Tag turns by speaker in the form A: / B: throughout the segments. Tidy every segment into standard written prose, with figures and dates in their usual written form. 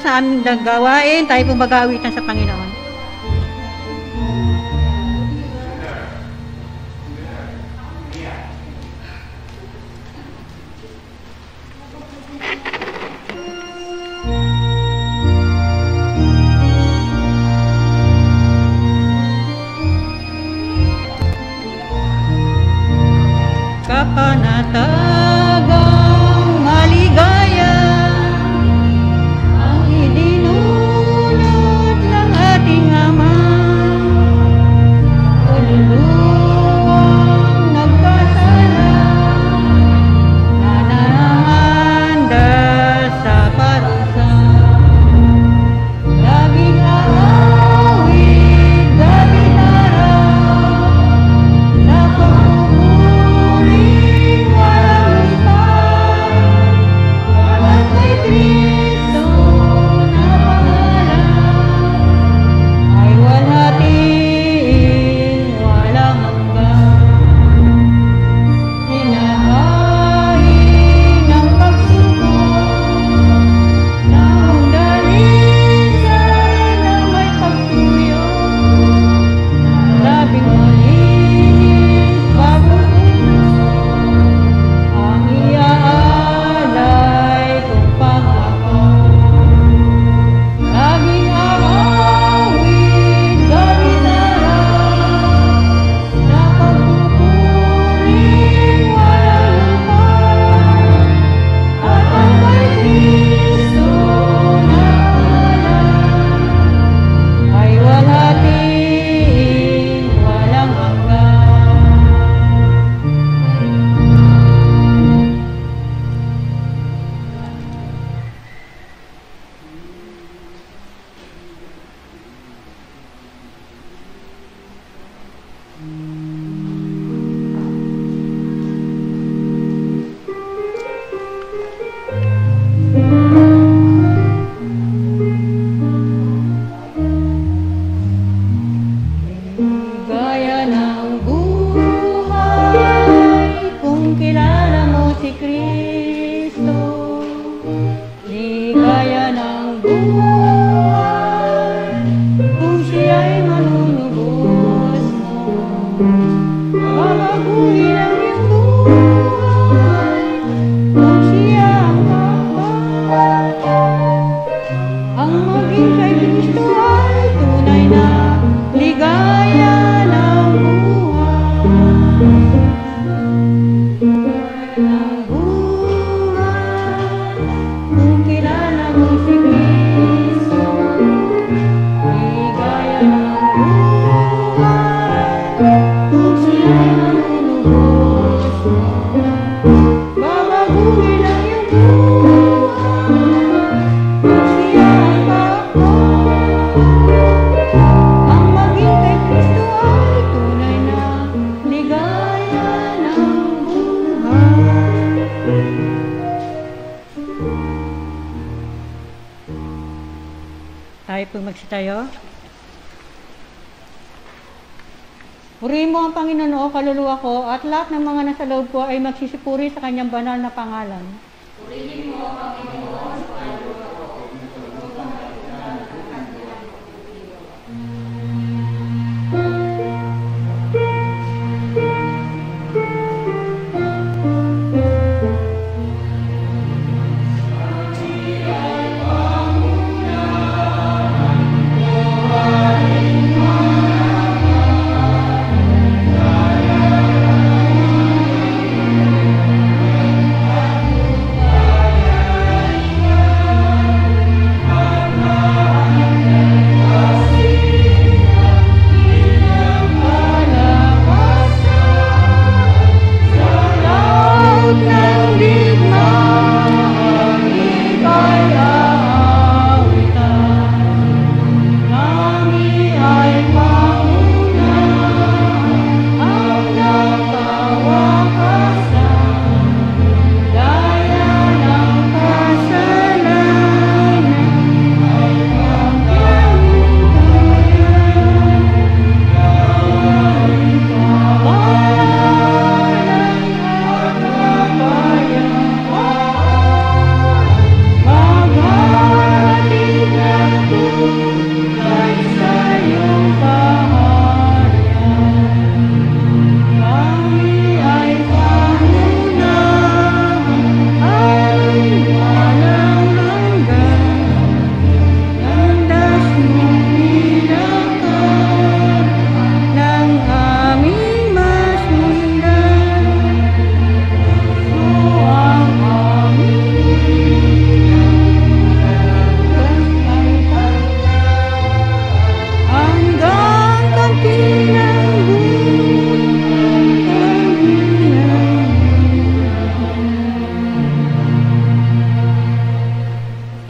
A: sa aming gawain, tayo pong mag-aawitan sa Panginoon. Kapanatagang maligaya ang idinulot ng ating Ama, kaluluwang nagkasala na nahanda sa parusa. Laging aawit sa gitara sa pagpupuring walang hintay, at kay Kristo na pangalan ay walhating walang hanggan. Hinahain ang pagsubok ng dalisay na may pagtuyo, labing malinis bagong ang iaalay kong pangako. Laging aawit sa gitara sa pagpupuring walang hintay, at ang kay Kristo na pangalan ay walhating walang hanggan. Gaya ng buhay kung kilala mo si Kristo. Di gaya ng buhay kung siya'y manunubos mo. Babaguhin ang iyong buhay kung siya ang takbat. Ang maging kay Kristo ay tunay na ligaya ng buhay. Ng buhay kung kilala mo si Kristo. Ligaya ng buhay kung siya'y manunubos mo. Babaguhin ang iyong buhay kung siya ang takbat. Ang maging kay Kristo ay tunay na ligaya ng buhay. Tayo po magsitayo. Purihin mo ang Panginoon, o kaluluwa ko, at lahat ng mga nasa loob ko ay magsisipuri sa kanyang banal na pangalan.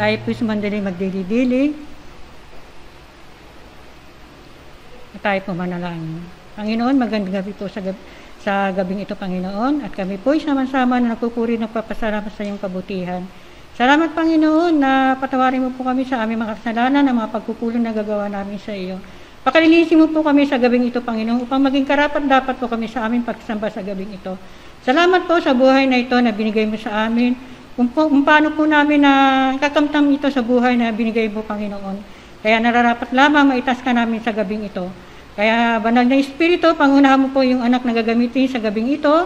A: Tayo po sumandali magdili-dili. At tayo po manalangin. Panginoon, magandang gabi po sa gabing ito, Panginoon. At kami po sama-sama na nagpupuri ng papasalamat sa iyong kabutihan. Salamat, Panginoon, na patawarin mo po kami sa aming mga kasalanan, ang mga pagkukulong na gagawa namin sa iyo. Pakalinisin mo po kami sa gabing ito, Panginoon, upang maging karapat-dapat po kami sa aming pagsamba sa gabing ito. Salamat po sa buhay na ito na binigay mo sa amin. Kung paano po namin na kakamtam ito sa buhay na binigay mo, Panginoon. Kaya nararapat lamang maitas ka namin sa gabing ito. Kaya banal na Espiritu, pangunahan mo po yung anak na gagamitin sa gabing ito.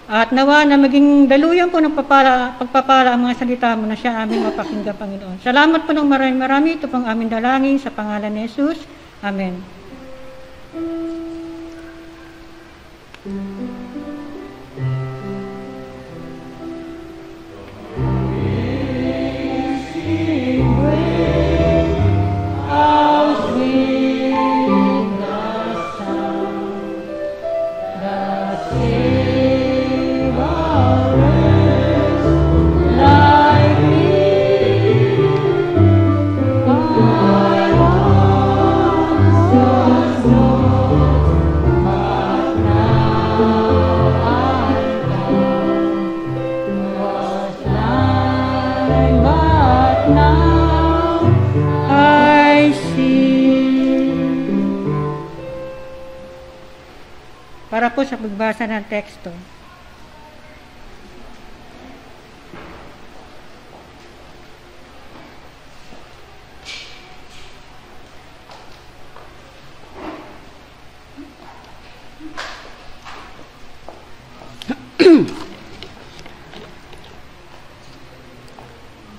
A: At nawa na maging daluyan po ng pagpapala ang mga salita mo na siya aming mapakinggan, Panginoon. Salamat po ng marami. Ito pong aming dalangin sa pangalan ni Jesus. Amen. Para po sa pagbasa ng teksto.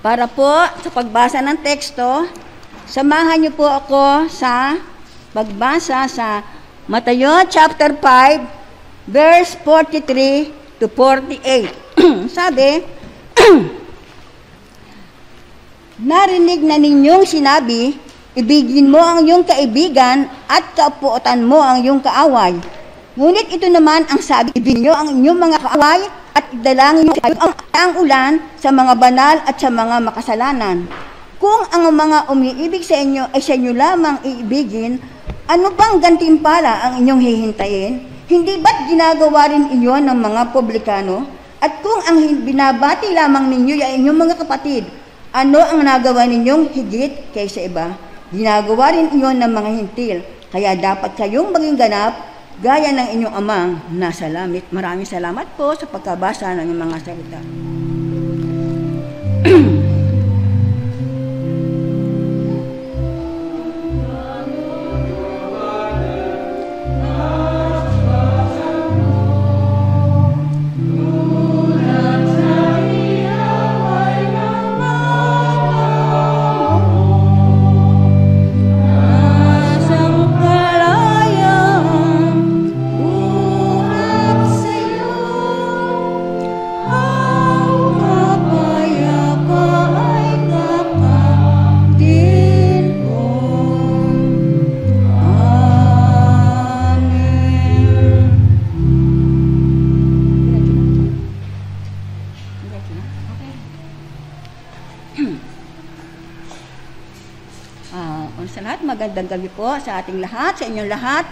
B: Para po sa pagbasa ng teksto, samahan niyo po ako sa pagbasa sa Mateo chapter 5, verse 43 to 48. Sabi, narinig na ninyong sinabi, ibigin mo ang iyong kaibigan at kaupuotan mo ang iyong kaaway. Ngunit ito naman ang sabi, ibigin niyo ang inyong mga kaaway at idalangin niyo ang ulan sa mga banal at sa mga makasalanan. Kung ang mga umiibig sa inyo ay sa inyo lamang iibigin, ano bang gantimpala ang inyong hihintayin? Hindi ba't ginagawa rin iyon ng mga publikano? At kung ang binabati lamang ninyo ay inyong mga kapatid, ano ang nagawa ninyong higit kaysa iba? Ginagawa rin iyon ng mga hintil. Kaya dapat kayong maging ganap gaya ng inyong amang nasa langit. Maraming salamat po sa pagkabasa ng mga salita. Sa lahat, magandang gabi po sa ating lahat, sa inyong lahat.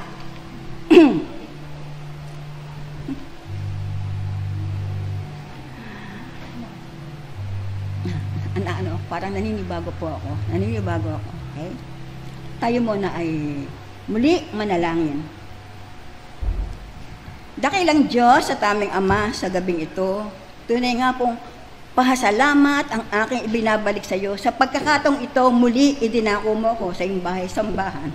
B: Parang naninibago po ako. Okay? Tayo muna ay muli manalangin. Dakilang Diyos at aming Ama sa gabing ito, tunay nga pong pasasalamat ang aking ibinabalik sa iyo. Sa pagkakataong ito, muli idinako mo ko sa iyong bahay-sambahan.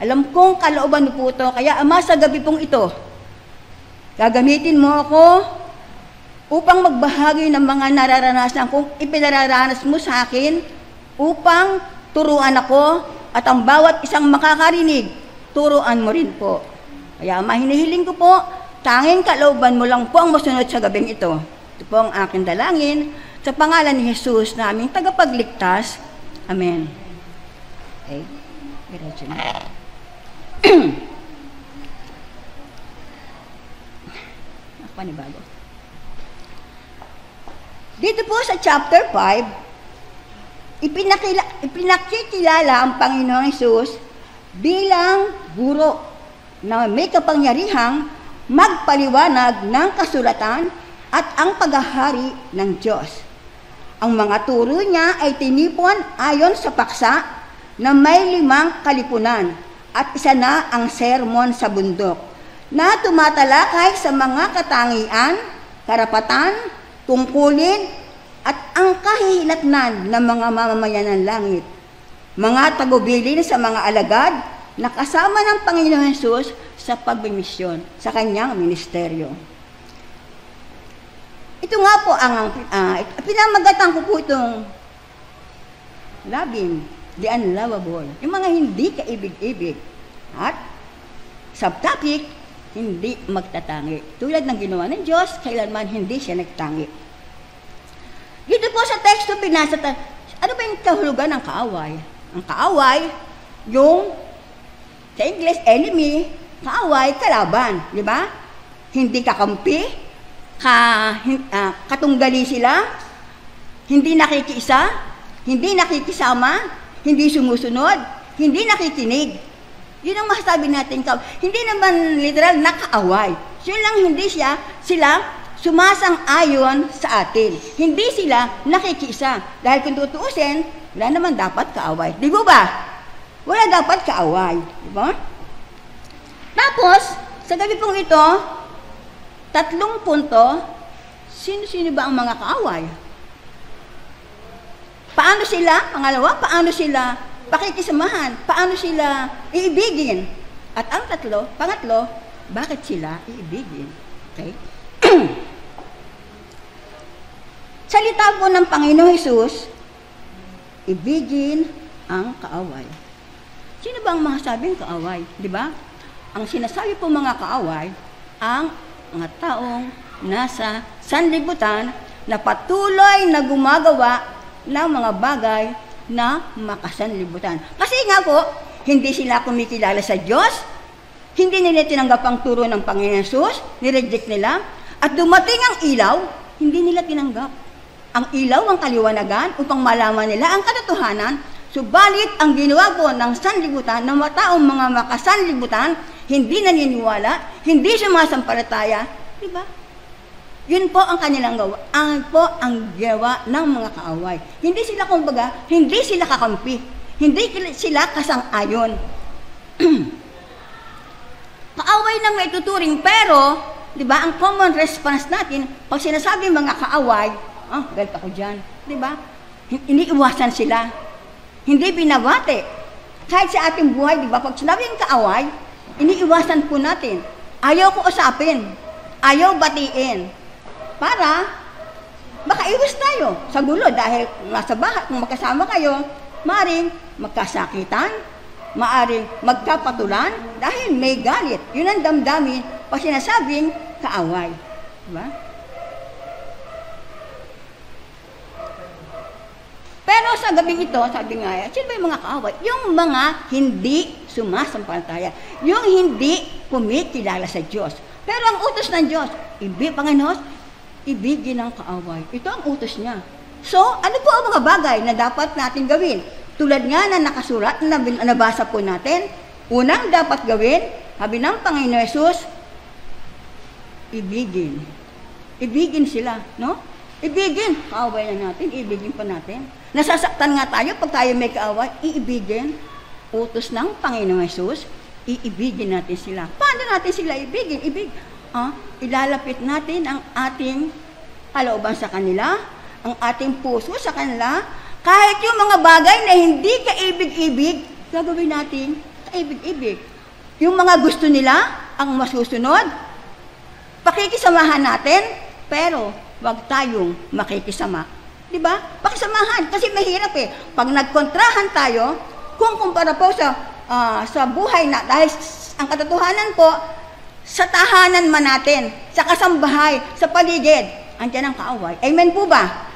B: Alam kong kalooban mo po ito, kaya Ama, sa gabi pong ito, gagamitin mo ako upang magbahagi ng mga nararanasan kong ipinararanas mo sa akin, upang turuan ako at ang bawat isang makakarinig, turuan mo rin po. Kaya Ama, hinihiling ko po, tanging kalooban mo lang po ang masunod sa gabing ito. Ito po ang aking dalangin sa pangalan ni Jesus na aming tagapagligtas. Amen. Okay. Diretso na. Panibago. Dito po sa chapter 5, ipinakikilala ang Panginoong Hesus bilang guro na may kapangyarihang magpaliwanag ng kasulatan at ang paghahari ng Diyos. Ang mga turo niya ay tinipon ayon sa paksa na may 5 kalipunan at isa na ang sermon sa bundok na tumatalakay sa mga katangian, karapatan, tungkulin at ang kahihinatnan ng mga mamamayan ng langit. Mga tagubilin sa mga alagad na kasama ng Panginoong Hesus sa pagmimisyon sa kanyang ministeryo. Ito nga po pinamagatan ko po itong loving, the unlovable, yung mga hindi kaibig-ibig. At subtopic, hindi magtatangi. Tulad ng ginawa ng Diyos, kailanman hindi siya nagtangi. Dito po sa teksto pinasa, ano ba yung kahulugan ng kaaway? Ang kaaway, yung sa English, enemy, kaaway, kalaban, di ba? Hindi kakampi, katunggali sila, hindi nakikiisa, hindi nakikisama, hindi sumusunod, hindi nakikinig. Yun ang masasabi natin. Hindi naman literal na kaaway. Yun lang hindi sila sumasang-ayon sa atin. Hindi sila nakikiisa. Dahil kung tutuusin, wala naman dapat kaaway. Di ba? Wala dapat kaaway. Di ba? Tapos, sa gabi pong ito, 3 punto, sino-sino ba ang mga kaaway? Paano sila, pangalawa, paano sila pakikisamahan? Paano sila iibigin? At ang pangatlo, bakit sila iibigin? Okay? Salita po ng Panginoong Hesus, ibigin ang kaaway. Sino ba ang mga sabing kaaway? Di ba? Ang sinasabi po mga kaaway, ang mga taong nasa sanlibutan na patuloy na gumagawa ng mga bagay na makasanlibutan. Kasi nga po, hindi sila kumikilala sa Diyos, hindi nila tinanggap ang turo ng Panginoon Hesus, nireject nila, at dumating ang ilaw, hindi nila tinanggap. Ang ilaw ang kaliwanagan upang malaman nila ang katotohanan, subalit ang ginawa po ng sanlibutan, ng mga taong mga makasanlibutan, hindi naniniwala, hindi sumasampalataya, di ba? Yun po ang kanilang gawa. Ang gawa ng mga kaaway. Hindi sila, kumbaga, hindi sila kakampi. Hindi sila kasang-ayon. Kaaway nang may tuturing, pero, di ba, ang common response natin, pag sinasabi mga kaaway, galit ako dyan, di ba? Iniiwasan sila. Hindi binabate. Kahit sa ating buhay, di ba, pag sinabing kaaway, iniiwasan po natin. Ayaw ko usapin. Ayaw batiin. Para makaiwas tayo sa gulo dahil nasa bahay, kung magkasama kayo, maaaring magkasakitan, maaaring magkapatulan dahil may galit. Yun ang damdamin pag sinasabing kaaway. Diba? Pero sa gabing ito, sabi nga, sino ba yung mga kaaway? Yung mga hindi sumasampalataya. Yung hindi kumikilala sa Diyos. Pero ang utos ng Diyos, Panginoon, ibigin ang kaaway. Ito ang utos niya. So, ano po ang mga bagay na dapat natin gawin? Tulad nga na nakasulat, na nabasa po natin, unang dapat gawin, sabi ng Panginoon Hesus, ibigin. Ibigin sila, no? Ibigin. Kaaway na natin, ibigin pa natin. Nasasaktan nga tayo pag tayo may kaaway, iibigin. Utos ng Panginoong Hesus, iibigin natin sila. Paano natin sila ibigin? Ilalapit natin ang ating kalooban sa kanila, ang ating puso sa kanila, kahit yung mga bagay na hindi kaibig-ibig, gagawin natin kaibig-ibig. Yung mga gusto nila, ang masusunod, pakikisamahan natin, pero wag tayong makikisama. Diba? Pakisamahan, kasi mahirap eh. Pag nagkontrahan tayo, kung kumpara po sa buhay na, dahil ang katotohanan po, sa tahanan man natin, sa kasambahay, sa paligid, andyan ang kaaway. Amen po ba?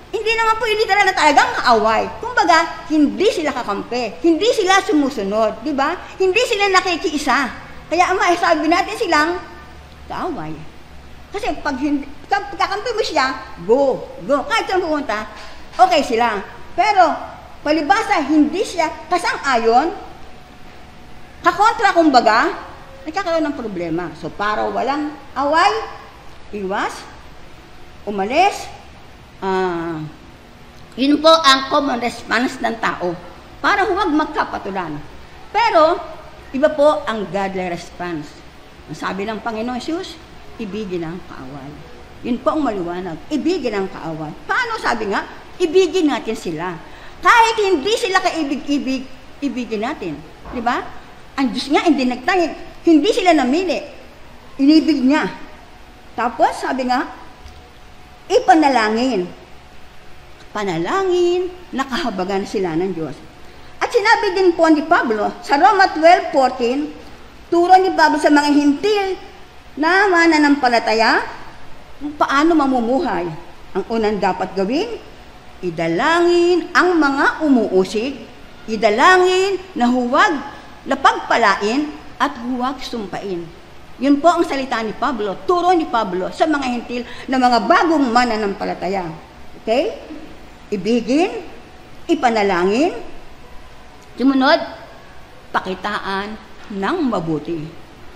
B: Hindi naman po yung literal na talagang kaaway. Kumbaga, hindi sila kakampi, hindi sila sumusunod, di ba? Hindi sila nakikiisa. Kaya ang maisabi natin silang kaaway. Kasi pag kakampi mo siya, go. Kahit saan pumunta, okay sila. Pero, palibasa, hindi siya kasang-ayon, kakontra kumbaga, nagkakaroon ng problema. So, para walang away, iwas, umalis, yun po ang common response ng tao para huwag magkapatulan. Pero, iba po ang godly response. Ang sabi ng Panginoon Jesus, ibigin ang kaaway. Yun po ang maliwanag, ibigin ang kaaway. Paano sabi nga? Ibigin natin sila. Kahit hindi sila kaibig-ibig, ibigin natin. Di ba? Ang Diyos nga hindi nagtangik, hindi sila namili. Inibig niya. Tapos, sabi nga, ipanalangin. Panalangin, nakahabagan sila ng Diyos. At sinabi din po ni Pablo, sa Roma 12:14, turo ni Pablo sa mga hintil na mananampalataya kung paano mamumuhay. Ang unang dapat gawin, idalangin ang mga umuusig, idalangin na huwag napagpalain at huwag sumpain. Yun po ang salita ni Pablo, turo ni Pablo sa mga hintil na mga bagong mananampalataya. Okay? Ibigin, ipanalangin, sumunod, pakitaan ng mabuti.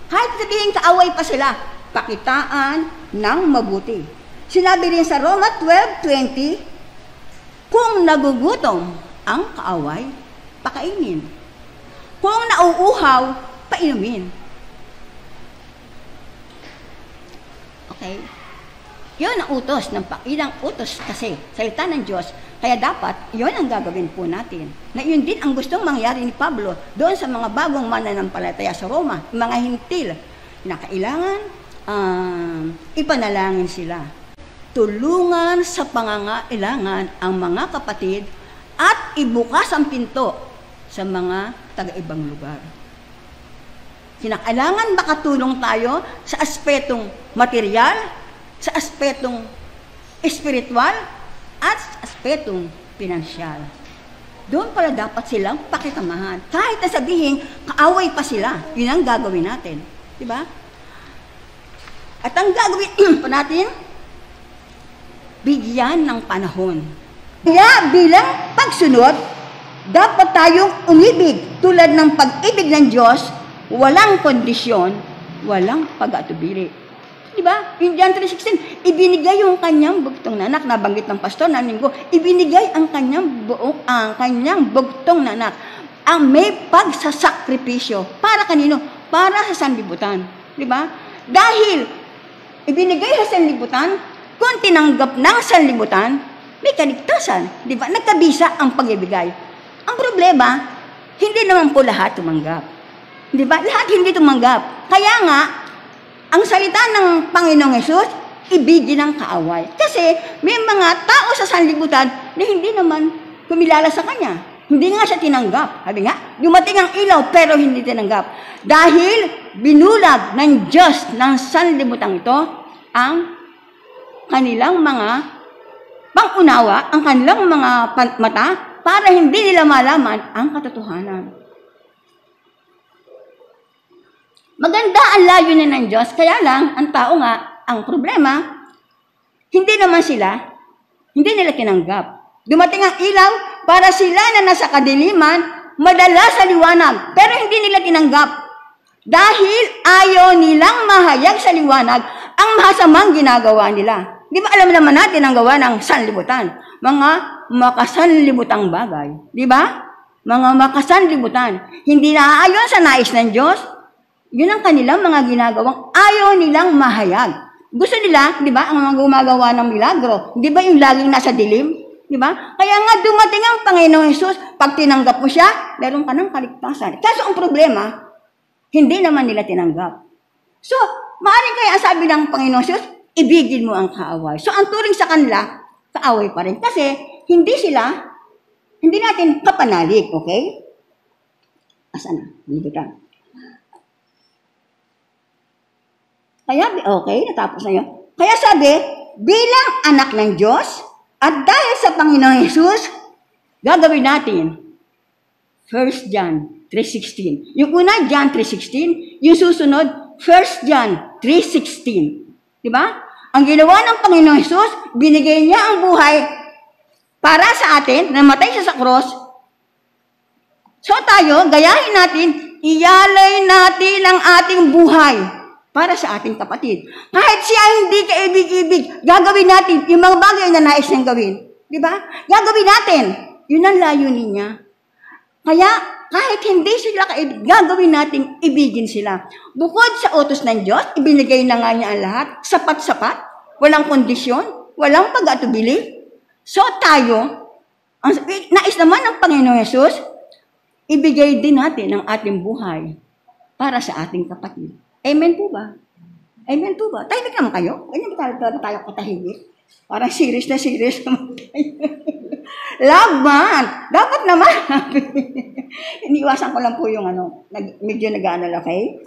B: Kahit sabihin kaaway pa sila, pakitaan ng mabuti. Sinabi rin sa Roma 12:20, kung nagugutom ang kaaway, pakainin. Kung nauuhaw, painumin. Okay? Yun ang utos, ilang utos kasi, salita ng Diyos. Kaya dapat, yun ang gagawin po natin. Na yun din ang gustong mangyari ni Pablo doon sa mga bagong mananampalataya sa Roma, mga hintil, na kailangan ipanalangin sila. Tulungan sa pangangailangan ang mga kapatid at ibukas ang pinto sa mga taga-ibang lugar. Kinakailangan makatulong tayo sa aspetong material, sa aspetong espiritual, at sa aspetong pinansyal. Doon pala dapat silang pakitamahan. Kahit na sabihin, kaaway pa sila, yun ang gagawin natin. Diba? At ang gagawin pa natin, bigyan ng panahon. Kaya bilang pagsunod, dapat tayong umibig tulad ng pag-ibig ng Diyos, walang kondisyon, walang pag-atubili. Diba? In John 3:16, ibinigay yung kanyang bugtong na anak, nabanggit ng pastor na linggo, ibinigay ang kanyang bugtong na anak, ang may pagsasakripisyo. Para kanino? Para sa sanlibutan. Diba? Dahil ibinigay sa sanlibutan, kung tinanggap ng sanlibutan, may kaligtasan. Diba? Nagkabisa ang pag-ibigay. Ang problema, hindi naman po lahat tumanggap. Diba? Lahat hindi tumanggap. Kaya nga, ang salita ng Panginoong Hesus, ibigin ang kaaway. Kasi may mga tao sa sanlibutan na hindi naman kumilala sa Kanya. Hindi nga siya tinanggap. Sabi nga, dumating ang ilaw pero hindi tinanggap. Dahil binulag ng Diyos ng sanlibutan ito ang kanilang mga pangunawa, ang kanilang mga mata para hindi nila malaman ang katotohanan. Maganda ang layunin ng Diyos, kaya lang, ang tao nga, ang problema, hindi nila tinanggap. Dumating ang ilaw para sila na nasa kadiliman, madala sa liwanag, pero hindi nila tinanggap. Dahil ayaw nilang mahayag sa liwanag ang masamang ginagawa nila. Di ba alam naman natin ang gawa ng sanlibutan? Mga makasanlibutang bagay. Di ba? Mga makasanlibutan. Hindi naaayon sa nais ng Diyos. Yun ang kanilang mga ginagawang ayaw nilang mahayag. Gusto nila, di ba, ang mga gumagawa ng milagro. Di ba yung laging nasa dilim? Di ba? Kaya nga dumating ang Panginoong Hesus, pag tinanggap mo siya, meron ka ng kaligtasan. Kaso ang problema, hindi naman nila tinanggap. So, maaaring kaya ang sabi ng Panginoong Hesus, ibigin mo ang kaaway. So, ang turing sa kanila, kaaway pa rin. Kasi, hindi natin kapanalig, okay? Asan na? Libutan. Kaya, okay, natapos na yun. Kaya sabi, bilang anak ng Diyos, at dahil sa Panginoong Hesus, gagawin natin 1 John 3:16. Yung una, John 3:16. Yung susunod, 1 John 3:16. Diba? Ang ginawa ng Panginoong Hesus, binigay niya ang buhay para sa atin, namatay siya sa cross. So tayo, gayahin natin, iyalay natin ang ating buhay para sa ating kapatid. Kahit siya hindi kaibig-ibig, gagawin natin yung mga bagay na nais niyang gawin. Di ba? Gagawin natin. Yun ang layunin niya. Kaya, kahit hindi sila kaibig, gagawin natin ibigin sila. Bukod sa utos ng Diyos, ibinigay na nga niya ang lahat, sapat-sapat, walang kondisyon, walang pag-atubili. So tayo, nais naman ng Panginoon Yesus, ibigay din natin ang ating buhay para sa ating kapatid. Amen po ba? Amen po ba? Tahimik naman kayo. Ganyan ba tayo katahimik? Parang serious na serious naman tayo. Laban! Dapat naman. Iniwasan ko lang po yung medyo nag-aanal, okay?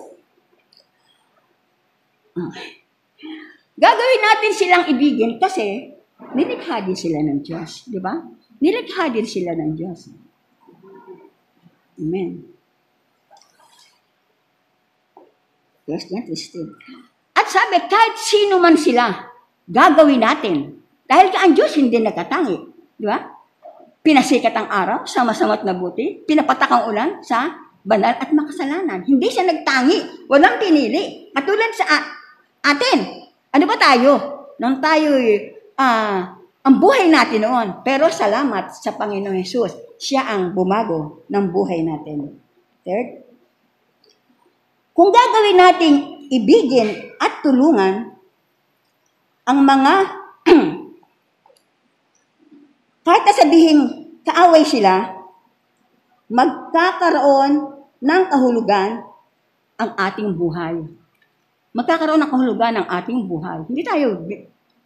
B: Gagawin natin silang ibigin kasi nilikha din sila ng Diyos. Di ba? Nilikha din sila ng Diyos. Amen. Yes, interesting. At sabi, kahit sino man sila, gagawin natin. Dahil ka ang Diyos hindi nagkatangi. Di ba? Pinasikat ang araw sa masama't mabuti. Pinapatak ang ulan sa banal at makasalanan. Hindi siya nagtangi. Walang pinili. Katulad sa atin. Ano ba tayo? Nang tayo, ang buhay natin noon. Pero salamat sa Panginoong Hesus. Siya ang bumago ng buhay natin. Third, kung gagawin nating ibigin at tulungan ang mga kahit nasabihin kaaway sila, magkakaroon ng kahulugan ang ating buhay. Magkakaroon ng kahulugan ang ating buhay. Hindi tayo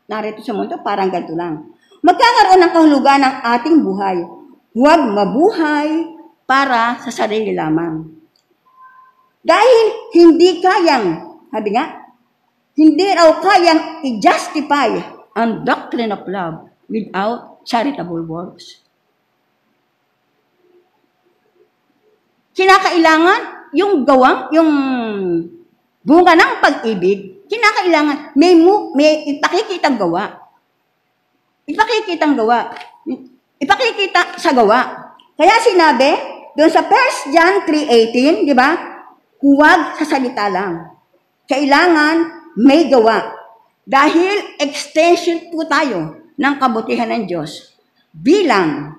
B: narito sa mundo, parang ganito lang. Magkakaroon ng kahulugan ang ating buhay. Huwag mabuhay para sa sarili lamang. Dahil hindi kayang, sabi nga, hindi raw kayang i-justify ang doctrine of love without charitable works. Kinakailangan yung gawang, yung bunga ng pag-ibig, kinakailangan may ipakikitang gawa. Ipakikitang gawa. Ipakikita sa gawa. Kaya sinabi, doon sa 1 John 3:18, di ba? Huwag sa salita lang. Kailangan may gawa. Dahil extension po tayo ng kabutihan ng Diyos bilang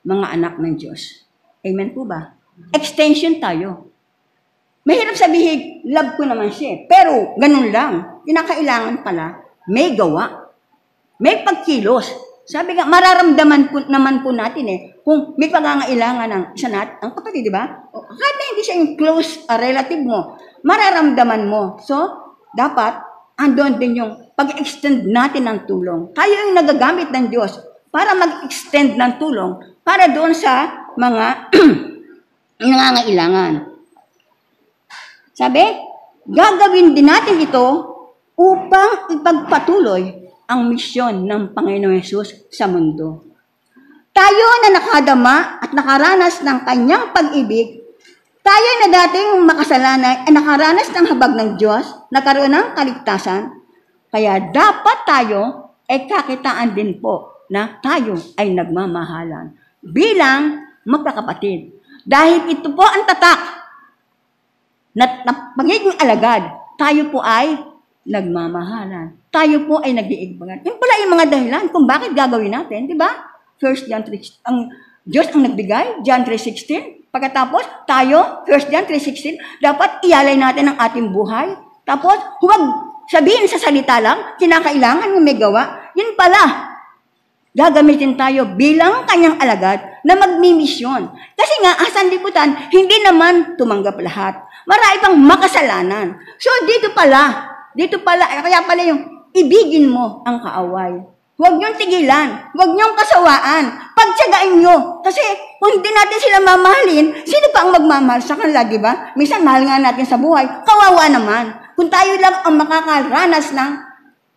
B: mga anak ng Diyos. Amen po ba? Extension tayo. Mahirap sabihin, love ko naman siya. Pero ganun lang. Kinakailangan pala, may gawa. May pagkilos. Sabi nga, mararamdaman po naman po natin kung may pangangailangan ng isa natin, ang kapatid, di ba? Kahit na hindi siya yung close relative mo, mararamdaman mo. So, dapat, andon din yung pag-extend natin ng tulong. Tayo yung nagagamit ng Diyos para mag-extend ng tulong para doon sa mga nangangailangan. Sabi, gagawin din natin ito upang ipagpatuloy ang misyon ng Panginoong Hesus sa mundo. Tayo na nakadama at nakaranas ng kanyang pag-ibig, tayo na dating makasalanan ay nakaranas ng habag ng Diyos, nagkaroon ng kaligtasan, kaya dapat tayo ay kakitaan din po na tayo ay nagmamahalan bilang magkakapatid. Dahil ito po ang tatak na pagiging alagad, tayo po ay nagmamahalan. Tayo po ay nag-iigbangan. Yung pala yung mga dahilan kung bakit gagawin natin, di ba? First John 3, ang Diyos ang nagbigay, John 3:16. Pagkatapos, tayo, First John 3:16, dapat ialay natin ang ating buhay. Tapos, huwag sabihin sa salita lang, kinakailangan may gawa. Yun pala, gagamitin tayo bilang kanyang alagad na magmimisyon. Kasi nga, asan liputan, hindi naman tumanggap lahat. Marami pang makasalanan. So, dito pala, kaya pala yung ibigin mo ang kaaway. Huwag niyong tigilan. Huwag niyong kasawaan. Pagtsagain niyo. Kasi kung hindi natin sila mamahalin, sino pa ang magmamahal sa kanila, di ba? Minsan, mahal nga natin sa buhay. Kawawa naman. Kung tayo lang ang makakaranas ng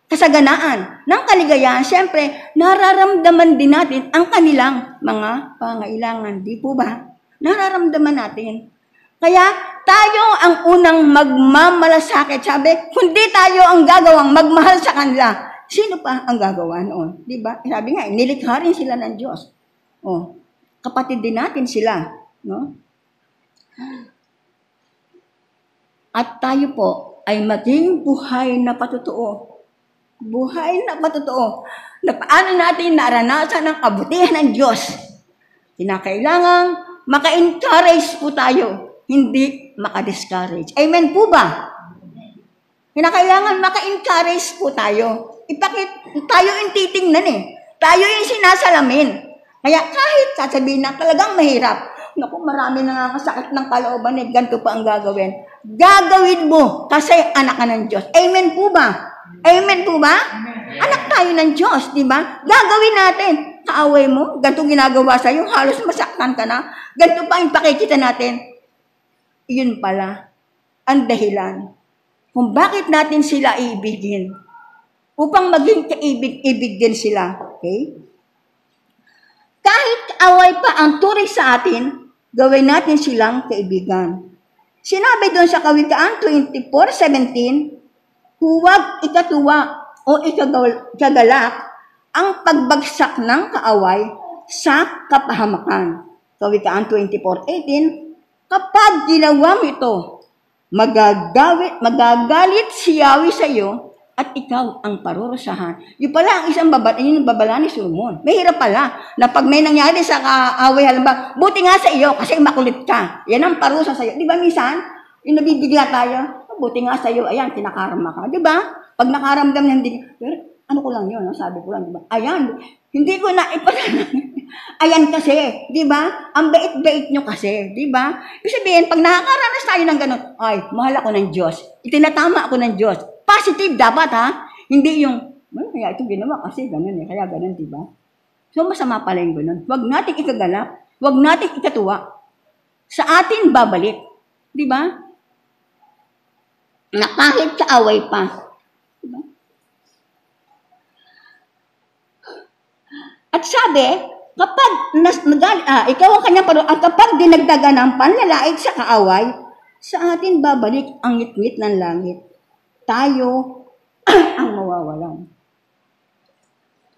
B: kasaganaan, ng kaligayahan, siyempre, nararamdaman din natin ang kanilang mga pangailangan. Di po ba? Nararamdaman natin. Kaya tayo ang unang magmamalasakit. Sabi, kundi tayo ang gagawang magmahal sa kanila. sino pa ang gagawa noon? Di ba? Sabi nga, nilikha rin sila ng Diyos. Oh, kapatid din natin sila. No? At tayo po ay maging buhay na patotoo. Buhay na patotoo. Na paano natin naranasan ang kabutihan ng Diyos. Kinakailangan maka-encourage po tayo, hindi maka-discourage. Amen po ba? Kinakailangan maka-encourage po tayo. Tayo yung titingnan eh. Tayo yung sinasalamin. Kaya kahit sasabihin na talagang mahirap, naku, marami na nakakasakit ng kalooban eh, ganito pa ang gagawin. Gagawin mo kasi anak ka ng Diyos. Amen po ba? Amen po ba? Amen. Anak tayo ng Diyos, di ba? Gagawin natin. Kaaway mo, ganito ginagawa sa'yo, halos masaktan ka na. Ganito pa ang pakikita natin. Iyon pala ang dahilan kung bakit natin sila iibigin. Upang maging kaibig-ibig din sila. Okay? Kahit away pa ang turing sa atin, gawin natin silang kaibigan. Sinabi doon sa Kawikaan 24:17, huwag ikatuwa o ikagalak ang pagbagsak ng kaaway sa kapahamakan. Kawikaan 24:18, kapag ginawa mo ito, magagalit si Yahweh sa iyo at ikaw ang parurusahan. Yung pala ang isang babala ni Solomon. Mahirap pala na pag may nangyari sa kaaway, halimbawa, buti nga sa iyo kasi makulit ka. Yan ang parusa sa iyo. Di ba minsan, yung nabibigla tayo, buti nga sa iyo, ayan, kinakarma ka. Di ba? Pag nakaramdam na hindi, ano ko lang yun, sabi ko lang, di ba? Ayan, hindi ko na ayan kasi, di ba? Ang bait-bait nyo kasi, di ba? Ibig sabihin, pag nakakaranas tayo ng ganun, ay, mahal ako ng Diyos. Itinatama ako ng Diyos. Positive dapat, ha? Hindi yung, kaya ito ginawa kasi ganun eh, kaya ganun, di ba? So, masama pala yung ganun. Huwag natin ikagalak, huwag natin ikatuwa. Sa atin babalik. Di ba? Na kahit kaaway pa. Diba? At sabi, kapag ikaw ang kanyang kapag dinagdagan ng panlalait sa kaaway, sa atin babalik ang ngit-ngit ng langit. Tayo ang mawawalan.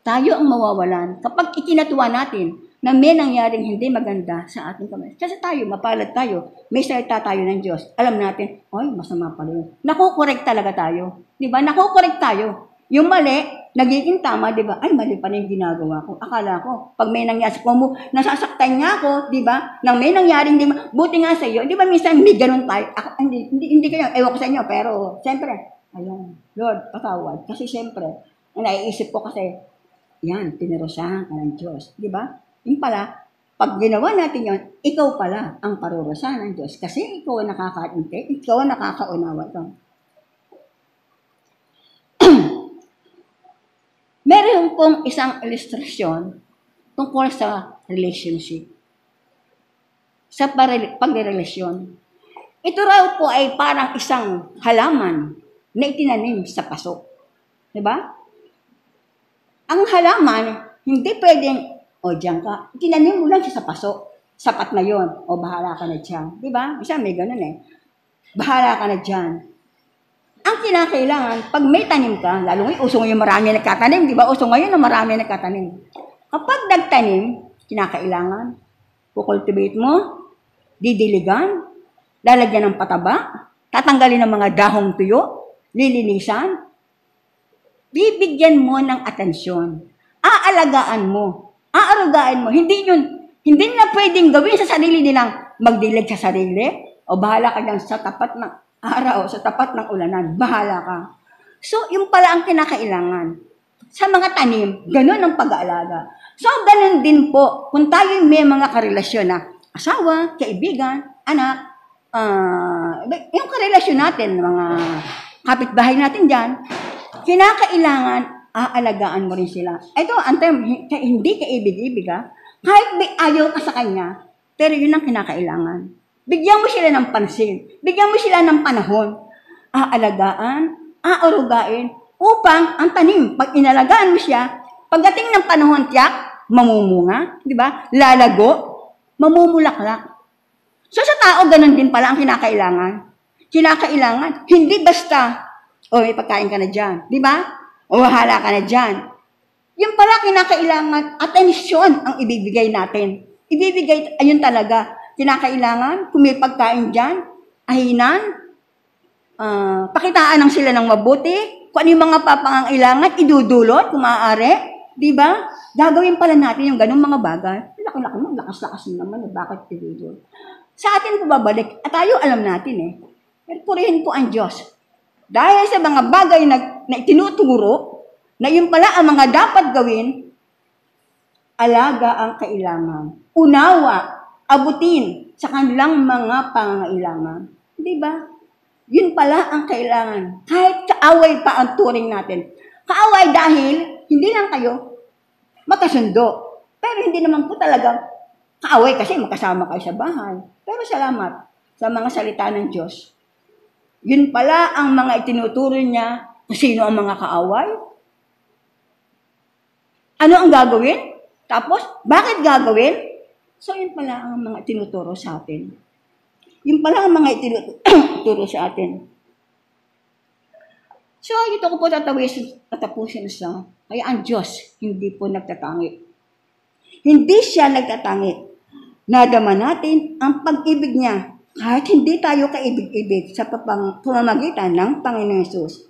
B: Tayo ang mawawalan kapag ikinatuwa natin na may nangyaring hindi maganda sa ating kamay. Kasi tayo, mapalad tayo, may salita tayo ng Diyos. Alam natin, ay, masama pala yun. Nakukorek talaga tayo. Diba? Nakukorek tayo. Yung mali, nagiging tama, diba? Ay, mali pa na yung ginagawa ko. Akala ko, pag may nangyari, kung nasasaktan niya ako, diba? Nang may nangyaring, diba? Buti nga sa iyo, diba minsan may ganun tayo? Hindi kayo, ewan ko sa inyo, pero, siyempre, ayun, Lord, patawad. Kasi siyempre, naiisip ko kasi, yan, tinurusahan ka ng Diyos. Diba? Yung pala, pag ginawa natin yun, ikaw pala ang parurusahan ng Diyos. Kasi ikaw ang nakakaintay, ikaw ang nakakaunawa ito. Meron pong isang ilustrasyon tungkol sa relationship. Sa pagrerelasyon. Ito raw po ay parang isang halaman na itinanim sa paso. Diba? Ang halaman, hindi pwedeng, diyan ka, itinanim mo lang siya sa paso. Sapat na yon, bahala ka na dyan. Diba? Isa may ganun eh. Bahala ka na dyan. Ang kinakailangan, pag may tanim ka, lalo ngayon, uso ngayon marami nagkatanim, di ba? Uso ngayon na marami nagkatanim. Kapag nagtanim, kinakailangan, kukultivate mo, didiligan, lalagyan ng pataba, tatanggalin ng mga dahong tuyo, lilinisan, bibigyan mo ng atensyon, aalagaan mo, aarugaan mo. Hindi na pwedeng gawin sa sarili nilang magdilig sa sarili, o bahala ka lang sa tapat ng araw, sa tapat ng ulanan, bahala ka. So, yung pala ang kinakailangan. Sa mga tanim, ganun ang pag-aalaga. So, ganun din po, kung tayo may mga karelasyon na asawa, kaibigan, anak, yung karelasyon natin, mga kapitbahay natin dyan, kinakailangan, aalagaan mo rin sila. Ito, ang term, hindi kaibig-ibig ha. Kahit may ayaw ka sa kanya, pero yun ang kinakailangan. Bigyan mo sila ng pansin. Bigyan mo sila ng panahon. Aalagaan, aarugain, upang ang tanim, pag inalagaan mo siya, pagdating ng panahon, tiyak, mamumunga, di ba? Lalago, mamumulaklak. So sa tao, ganun din pala ang kinakailangan. Kinakailangan, hindi basta, may pagkain ka na dyan, di ba? O bahala ka na dyan. Yung pala kinakailangan, atensyon ang ibibigay natin. Ibibigay, ayun talaga, kinakailangan, kung may pagkain dyan, ahinan, pakitaan ng sila ng mabuti, kung ano yung mga papangangailangan, idudulot kung maaari, di ba? Gagawin pala natin yung ganung mga bagay. Laki-laki mo, lakas-lakas mo naman, bakit idudulot? Sa atin po babalik, at tayo alam natin pero purihin po ang Diyos. Dahil sa mga bagay na itinuturo, na yun pala ang mga dapat gawin, alaga ang kailangan. Unawa, abutin sa kanilang mga pangangailangan. Di ba? Yun pala ang kailangan. Kahit kaaway pa ang turing natin. Kaaway dahil hindi lang kayo magkasundo. Pero hindi naman po talaga kaaway kasi magkasama kayo sa bahay. Pero salamat sa mga salita ng Diyos. Yun pala ang mga itinuturo niya kung sino ang mga kaaway. Ano ang gagawin? Tapos, bakit gagawin? So, yun pala ang mga itinuturo sa atin. Yun pala ang mga itinuturo sa atin. So, ito ko po tatapusin sa, kaya ang Diyos hindi po nagtatangi. Hindi siya nagtatangi. Nadama natin ang pag-ibig niya kahit hindi tayo kaibig-ibig sa pamamagitan ng Panginoon Hesus.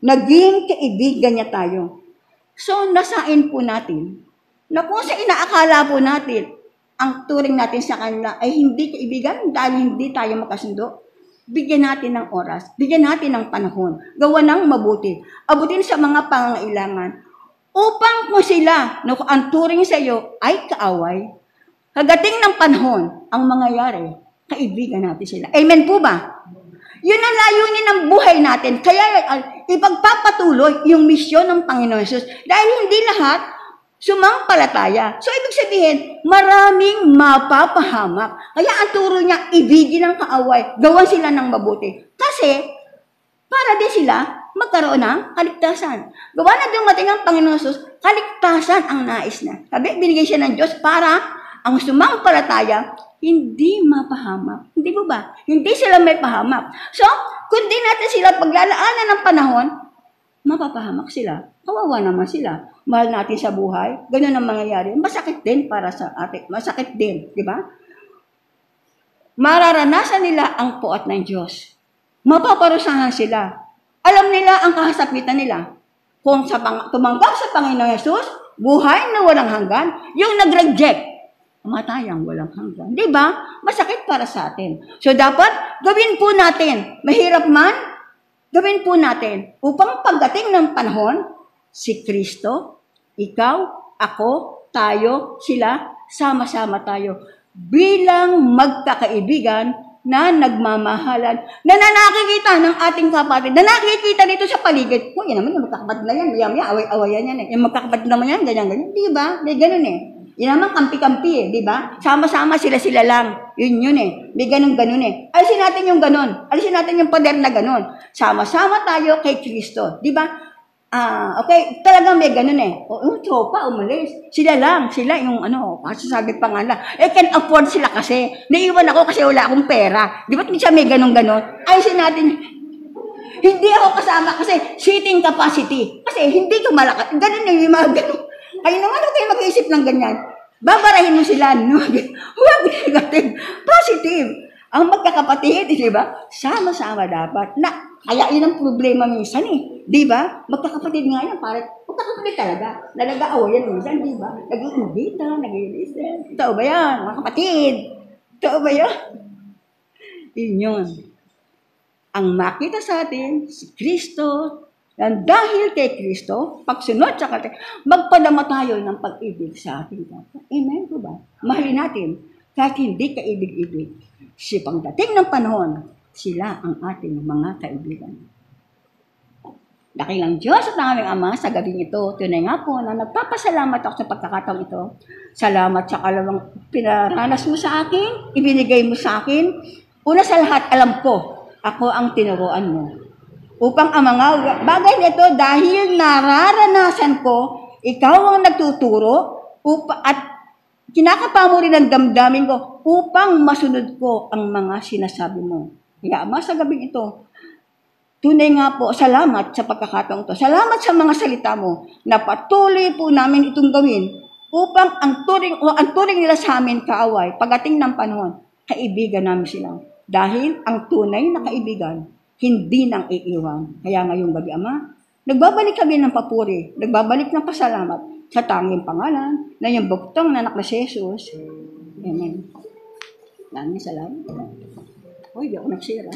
B: Naging kaibigan niya tayo. So, nasain po natin na kung sa inaakala po natin ang turing natin sa kanila ay hindi kaibigan dahil hindi tayo makasundo, bigyan natin ng oras, bigyan natin ng panahon, gawa ng mabuti, abutin sa mga pangangailangan, upang kung sila, no, ang turing sa iyo ay kaaway, kagating ng panahon, ang mangyayari, kaibigan natin sila. Amen po ba? Yun ang layunin ng buhay natin. Kaya ipagpapatuloy yung misyon ng Panginoon Jesus. Dahil hindi lahat sumampalataya. So, ibig sabihin, maraming mapapahamak. Kaya ang turo niya, ibigin ang kaaway. Gawan sila ng mabuti. Kasi, para din sila magkaroon ng kaligtasan. Gawa na dumating ang Panginoon Jesus, kaligtasan ang nais na. Sabi, binigay siya ng Diyos para ang sumampalataya, hindi mapahamak. Hindi po ba? Hindi sila may pahamak. So, kung di natin sila paglalaanan ng panahon, mapapahamak sila. Kawawa naman sila. Mahal natin sa buhay. Ganun ang mangyayari. Masakit din para sa atin. Masakit din. Di ba? Mararanasan nila ang puot ng Diyos. Mapaparusahan sila. Alam nila ang kahasapitan nila. Kung tumanggap sa Panginoon Hesus, buhay na walang hanggan, yung nag-reject, matayang walang hanggan. Di ba? Masakit para sa atin. So, dapat gawin po natin. Mahirap man, gawin po natin. Upang pagdating ng panahon, si Kristo, ikaw, ako, tayo, sila, sama-sama tayo. Bilang magkakaibigan na nagmamahalan, na nakikita ng ating kapatid, na nakikita dito sa paligid. Yan naman, yung magkakapatid na yan. Maya-maya, away-awayan yan. Yung magkakapatid naman yan, ganyan-ganyan. Di ba? May ganun Yan naman, kampi-kampi di ba? Sama-sama sila-sila lang. Yun May ganun-ganun Alisin natin yung ganun. Alisin natin yung pader na ganun. Sama-sama tayo kay Kristo. Di ba? Okay, talagang may ganun tropa, umalis. Sila yung kasi sabi pa nga na, can afford sila kasi. Naiwan ako kasi wala akong pera. Di ba siya may ganun-ganun? Alisin natin, hindi ako kasama kasi seating capacity. Kasi hindi ko malakas. Ganun yung mga ganun. Kayo naman huwag kayo mag-iisip ng ganyan. Babarahin mo sila. No? Huwag negative. Positive. Ang magkakapatid, di ba? Sama-sama dapat. Kaya yun ang problema minsan Di ba? Magkakapatid nga yan. Magkakapatid talaga. Nag-aawayan minsan, di ba? Nag-iimbita, nag-iilis. Totoo ba yan? Mga kapatid. Totoo ba yan? Yun. Ang makita sa atin, si Kristo, and dahil kay Kristo, pagsunod sa kanya, magpadama tayo ng pag-ibig sa ating kapwa. Amen po ba? Mahalin natin, kahit hindi kaibig-ibig. Si pagdating ng panahon, sila ang ating mga kaibigan. Dakilang Diyos at ang aming Ama sa gabing ito, tunay nga po na nagpapasalamat ako sa pagkakataong ito. Salamat sa kalawang pinaranas mo sa akin, ibinigay mo sa akin. Una sa lahat, alam ko, ako ang tinuruan mo. Upang ang mga bagay nito dahil nararanasan ko, ikaw ang nagtuturo at kinakapa mo rin ang damdamin ko upang masunod ko ang mga sinasabi mo. Kaya Ama, sa gabing ito, Tunay nga po, salamat sa pagkakataong to. Salamat sa mga salita mo na patuloy po namin itong gawin upang ang turing nila sa amin kaaway, pagating ng panahon, kaibigan namin sila. Dahil ang tunay na kaibigan, hindi nang iiwan. Kaya ngayong gabi, Ama, nagbabalik kami ng papuri, nagbabalik ng pasalamat sa tanging pangalan na yung buktong na anak na si Jesus. Amen. Maraming salamat. Uy, di ako nagsira.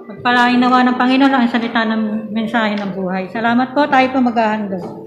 A: Pagpalain nawa ng Panginoon ang salita ng mensahe ng buhay. Salamat po, tayo po maghahandog.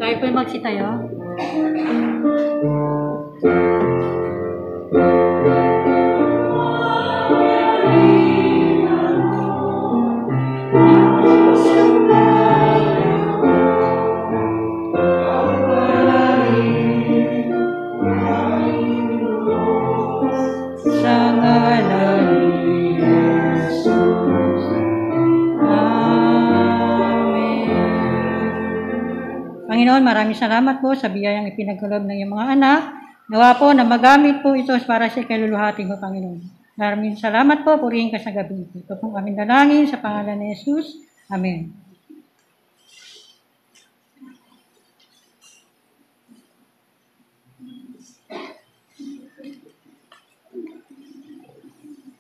A: Tayo po magsitayo. Panginoon, maraming salamat po sa biyayang ipinagkaloob ng iyong mga anak. Nawa po na magamit po ito para sa kaluluhati mo, Panginoon. Maraming salamat po, purihin ka sa gabi. Ito pong aming dalangin sa pangalan ni Jesus. Amen.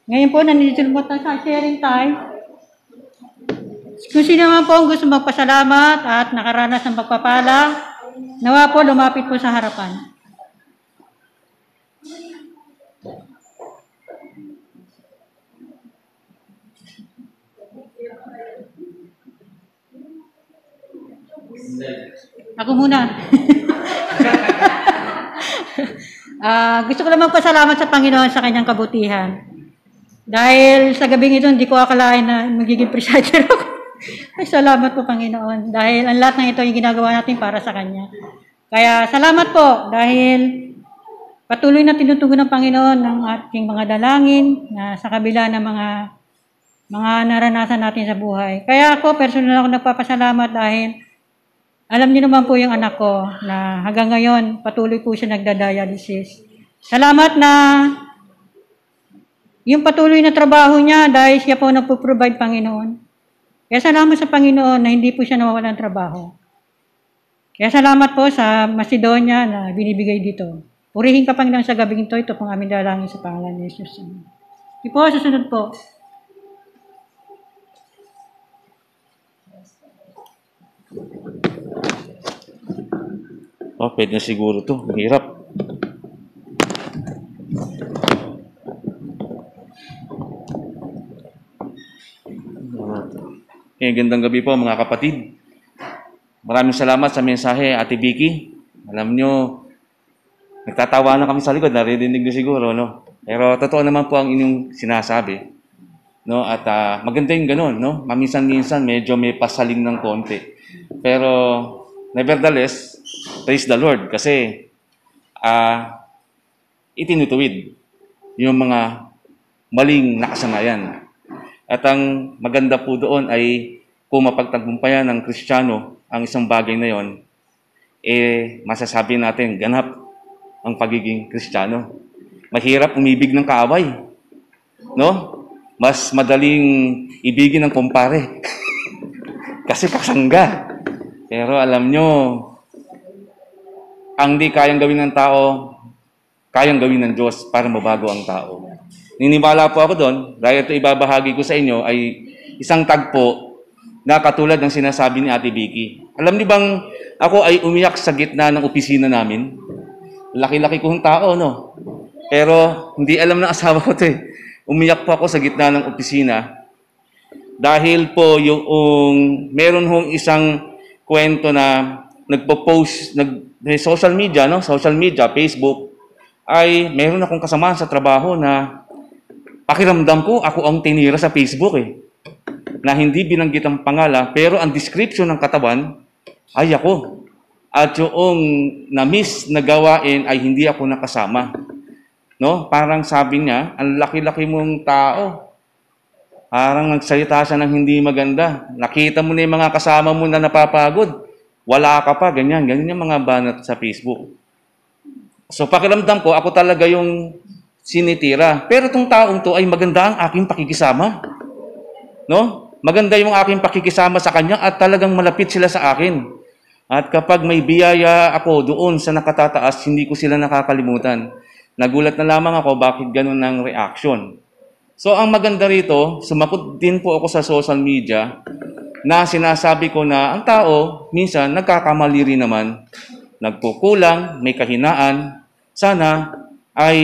A: Ngayon po, nandito po tayo sa sharing time. Kung sino naman po ang gusto magpasalamat at nakaranas ng pagpapala, nawa po lumapit po sa harapan. Ako muna. Gusto ko lang magpasalamat sa Panginoon sa kanyang kabutihan. Dahil sa gabing ito, hindi ko akalain na magiging presider ako. Ay, salamat po, Panginoon. Dahil ang lahat ng ito yung ginagawa natin para sa Kanya. Kaya salamat po dahil patuloy na tinutugon ng Panginoon ng ating mga dalangin na sa kabila ng mga naranasan natin sa buhay. Kaya ako, personal ako nagpapasalamat dahil alam niyo naman po yung anak ko na hanggang ngayon patuloy po siya nagda-dialysis. Salamat na yung patuloy na trabaho niya dahil siya po nagpo-provide, Panginoon. Kaya salamat sa Panginoon na hindi po siya nawawalan ng trabaho. Kaya salamat po sa Macedonia na binibigay dito. Purihin ka, Panginoon, sa gabing ito. Ito pong aming dalangin sa pangalan ni Jesus. Ito po, susunod po.
C: Oh, pwede na siguro to. Mahirap. Gandang gabi po mga kapatid. Maraming salamat sa mensahe, Ate Vicky. Alam nyo, nagtatawa na kami sa likod, naririnig nyo siguro, no? Pero totoo naman po ang inyong sinasabi. No? At maganda yung ganun, no? Maminsan-minsan medyo may pasaling ng konti. Pero nevertheless, praise the Lord kasi itinutuwid yung mga maling nakasanayan. At ang maganda po doon ay kung mapagtagumpayan ng Kristiyano ang isang bagay na yon, masasabi natin ganap ang pagiging Kristiyano. Mahirap umibig ng kaaway. No? Mas madaling ibigin ng kumpare. Kasi kasangga. Pero alam nyo, ang di kayang gawin ng tao, kayang gawin ng Diyos para mabago ang tao. Niniwala po ako doon, dahil ito ibabahagi ko sa inyo, ay isang tagpo na katulad ng sinasabi ni Ate Vicky. Alam niyo bang ako ay umiyak sa gitna ng opisina namin? Laki-laki kong tao, no? Pero hindi alam ng asawa ko ito eh. Umiyak po ako sa gitna ng opisina dahil po yung meron hong isang kwento na nagpo-post, social media, no? Social media, Facebook, ay meron akong kasamahan sa trabaho na pakiramdam ko ako ang tinira sa Facebook na hindi binanggit ang pangalan, pero ang description ng katawan ay ako. At yung na-miss na gawain ay hindi ako nakasama. No? Parang sabi niya, ang laki-laki mong tao. Parang nagsalita siya ng hindi maganda. Nakita mo na yung mga kasama mo na napapagod. Wala ka pa, ganyan. Ganyan yung mga banat sa Facebook. So pakiramdam ko, ako talaga yung sinitira. Pero itong taong to ay maganda ang aking pakikisama. No? Maganda yung aking pakikisama sa kanya at talagang malapit sila sa akin. At kapag may biyaya ako doon sa nakatataas, hindi ko sila nakakalimutan. Nagulat na lamang ako bakit ganun ang reaction. So ang maganda rito, sumakot din po ako sa social media na sinasabi ko na ang tao minsan nagkakamali rin naman, nagkukulang, may kahinaan. Sana ay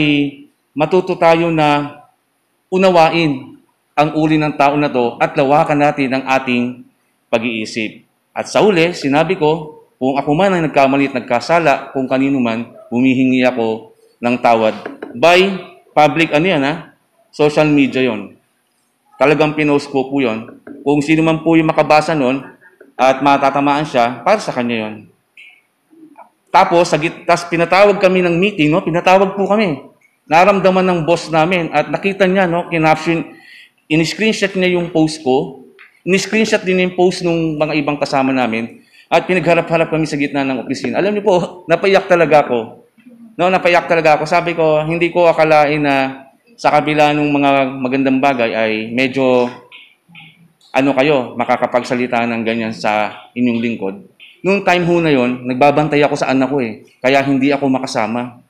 C: matuto tayo na unawain ang uri ng tao na to at lawakan natin ang ating pag-iisip. At sa uli, sinabi ko, kung ako man ay nagkamali at nagkasala, kung kanino man, humihingi ako ng tawad. By public, social media yon. Talagang pinost ko po yon. Kung sino man po yung makabasa nun at matatamaan siya, para sa kanya yon. Tapos pinatawag kami ng meeting, no? Pinatawag po kami. Naramdaman ng boss namin at nakita niya, no? In-screenshot niya yung post ko. In-screenshot din yung post ng mga ibang kasama namin. At pinagharap-harap kami sa gitna ng opisina. Alam niyo po, napaiyak talaga ako. No, napaiyak talaga ako. Sabi ko, hindi ko akalain na sa kabila ng mga magandang bagay ay medyo kayo, makakapagsalita ng ganyan sa inyong lingkod. Noong time ho na yon, nagbabantay ako sa anak ko kaya hindi ako makasama.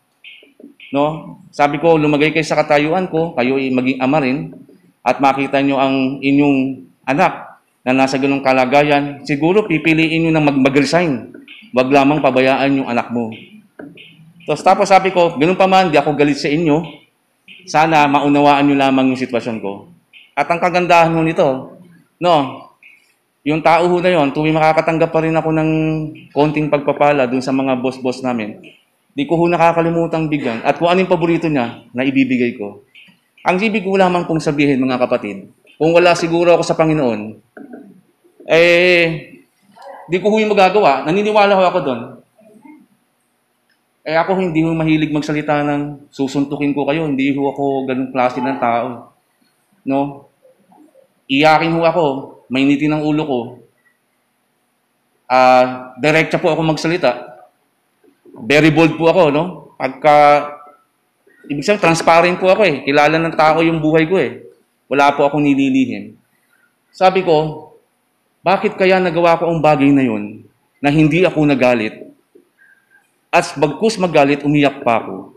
C: No? Sabi ko, lumagay kayo sa katayuan ko, kayo ay maging ama rin, at makita nyo ang inyong anak na nasa ganung kalagayan, siguro pipiliin nyo na mag-resign. Wag lamang pabayaan yung anak mo. Tapos sabi ko, ganun pa man, di ako galit sa inyo. Sana maunawaan nyo lamang yung sitwasyon ko. At ang kagandahan mo nito, yung tao ho na yun, tuwing makakatanggap pa rin ako ng konting pagpapala dun sa mga boss-boss namin, di ko ho nakakalimutang bigyan. At kung ano yung paborito niya, na ibibigay ko. Ang ibig ko lamang pong sabihin, mga kapatid, kung wala siguro ako sa Panginoon, di ko yung magagawa. Naniniwala ho ako doon. Ako hindi ho mahilig magsalita ng susuntukin ko kayo. Hindi ho ako ganung klase ng tao. No? Iyakin ho ako. Mainitin ang ulo ko. Diretsa po ako magsalita. Very bold po ako, no? Ibig sabihin, transparent po ako Kilala ng tao yung buhay ko Wala po akong nililihim. Sabi ko, bakit kaya nagawa ko ang bagay na yun na hindi ako nagalit? At bagkus magalit, umiyak pa ako.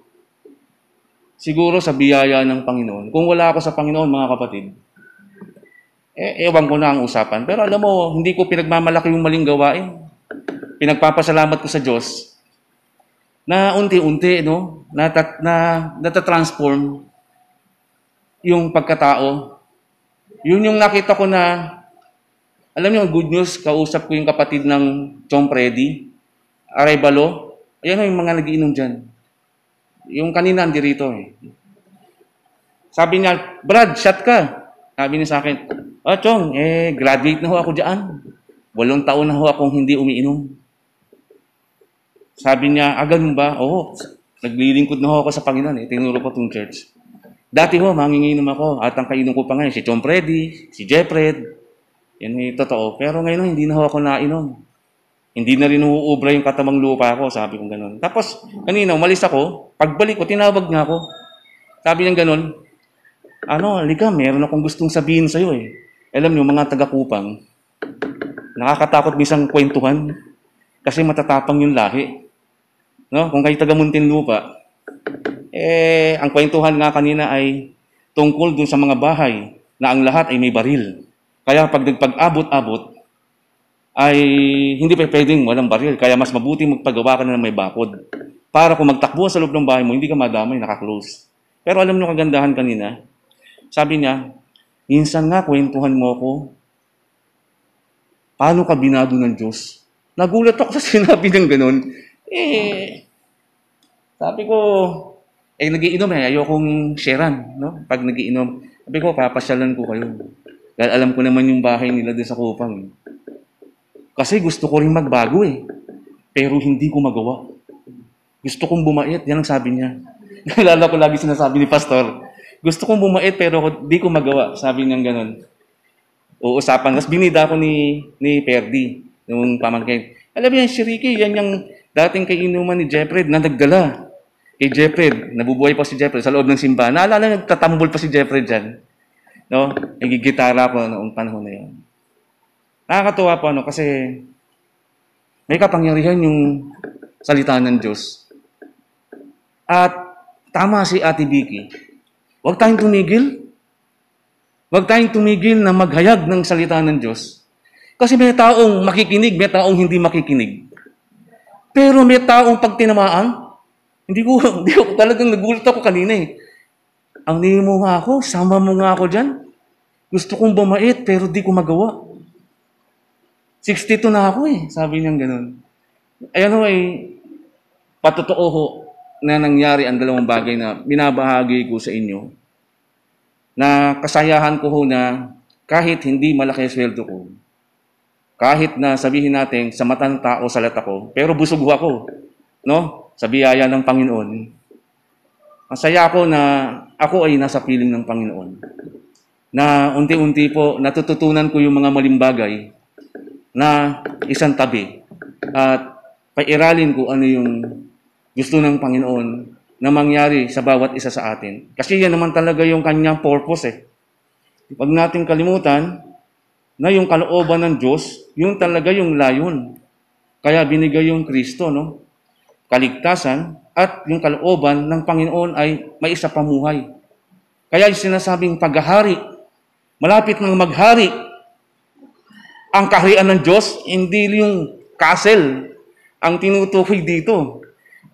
C: Siguro sa biyaya ng Panginoon. Kung wala ako sa Panginoon, mga kapatid, ewan ko na ang usapan. Pero alam mo, hindi ko pinagmamalaki yung maling gawain. Pinagpapasalamat ko sa Diyos na unti-unti, natatransform yung pagkatao. Yun yung nakita ko na, alam niyo, good news, kausap ko yung kapatid ng Chong Freddy, Arevalo. Ayan yung mga nagiinom dyan. Yung kanina, hindi rito Sabi niya, Brad, shot ka. Sabi niya sa akin, Chong, graduate na ho ako dyan. 8 taon na ho akong hindi umiinom. Sabi niya, ganun ba? Oo, naglilingkod na ho ako sa Panginoon Tinuro ko itong church. Dati ho, manginginom ako. At ang kainom ko pa ngayon, si Chong Freddy, si Jeffred. Yan totoo. Pero ngayon, hindi na ho ako nainom. Hindi na rin uubra yung katamang lupa ko, sabi kong ganun. Tapos, kanina, umalis ako. Pagbalik ko, tinawag niya ako. Sabi niya ganun, halika, meron akong gustong sabihin sa'yo Alam niyo, mga taga-Kupang, nakakatakot minsan kwentuhan kasi matatapang yung lahi. No? Kung kayo taga-Muntinlupa, ang kwentuhan nga kanina ay tungkol dun sa mga bahay na ang lahat ay may baril. Kaya pag nagpag-abot-abot, ay hindi pa pwedeng walang baril. Kaya mas mabuti magpagawa ka na ng may bakod. Para kung magtakbo sa loob ng bahay mo, hindi ka madamay, nakaklose. Pero alam niyo kagandahan kanina, sabi niya, minsan nga kwentuhan mo ako, paano ka binado ng Diyos? Nagulat ako sa sinabi ng ganun. Sabi ko, nagiinom ayokong sharean, no? Pag nagiinom, sabi ko, papasyalan ko kayo. Dahil alam ko naman yung bahay nila doon sa Kupang. Kasi gusto ko rin magbago pero hindi ko magawa. Gusto kong bumait, yan ang sabi niya. Naalala ko lagi sinasabi ni Pastor, gusto kong bumait pero hindi ko magawa. Sabi niya ganun. Uusapan. Tapos binida ako ni Perdi, nung pamangkin. Alam mo yan, si Ricky, yan yung dating kainuman ni Jeffred na nagdala. Kay Jeffred, nabubuhay pa si Jeffred sa loob ng simbahan. Naalala, nagtatambol pa si Jeffred dyan. No? Nagigitara ko noong panahon na yun. Nakakatuwa po, kasi may kapangyarihan yung salita ng Diyos. At tama si Ate Vicky. Huwag tayong tumigil. Huwag tayong tumigil na maghayag ng salita ng Diyos. Kasi may taong makikinig, may taong hindi makikinig. Pero may taong pag tinamaan, hindi ko talagang nagulat ako kanina Ang ningin mo nga ako, sama mo nga ako dyan. Gusto kong bumait, pero di ko magawa. 62 na ako sabi niya ganun. Patotoo na nangyari ang dalawang bagay na binabahagi ko sa inyo. Na kasayahan ko na kahit hindi malaki sweldo ko, kahit na sabihin natin sa mata ng tao salat ako, pero busog ako, no? Sa biyaya ng Panginoon. Masaya ako na ako ay nasa piling ng Panginoon. Na unti-unti po natututunan ko yung mga maling bagay na isang tabi at pairalin ko ano yung gusto ng Panginoon na mangyari sa bawat isa sa atin. Kasi yan naman talaga yung kanyang purpose Huwag nating kalimutan na yung kalooban ng Diyos, yung talaga yung layon. Kaya binigay yung Kristo, no? Kaligtasan at yung kalooban ng Panginoon ay may isa pamuhay. Kaya yung sinasabing paghahari, malapit nang maghari, ang kaharian ng Diyos, hindi yung castle ang tinutukoy dito.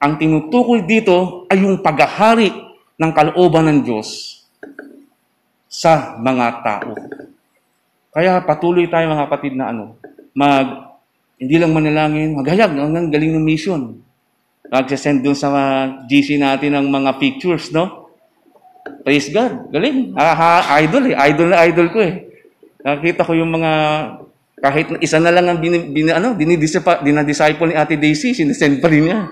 C: Ang tinutukoy dito ay yung paghahari ng kalooban ng Diyos sa mga tao. Kaya patuloy tayo mga kapatid na hindi lang manalangin, maghayag ng galing ng mission. Nagsasend dun sa GC natin ng mga pictures, no? Praise God. Galing. Idol Idol ko Nakita ko yung mga, kahit isa na lang ang dinadisciple ni Ate Daisy, sinesend pa rin niya.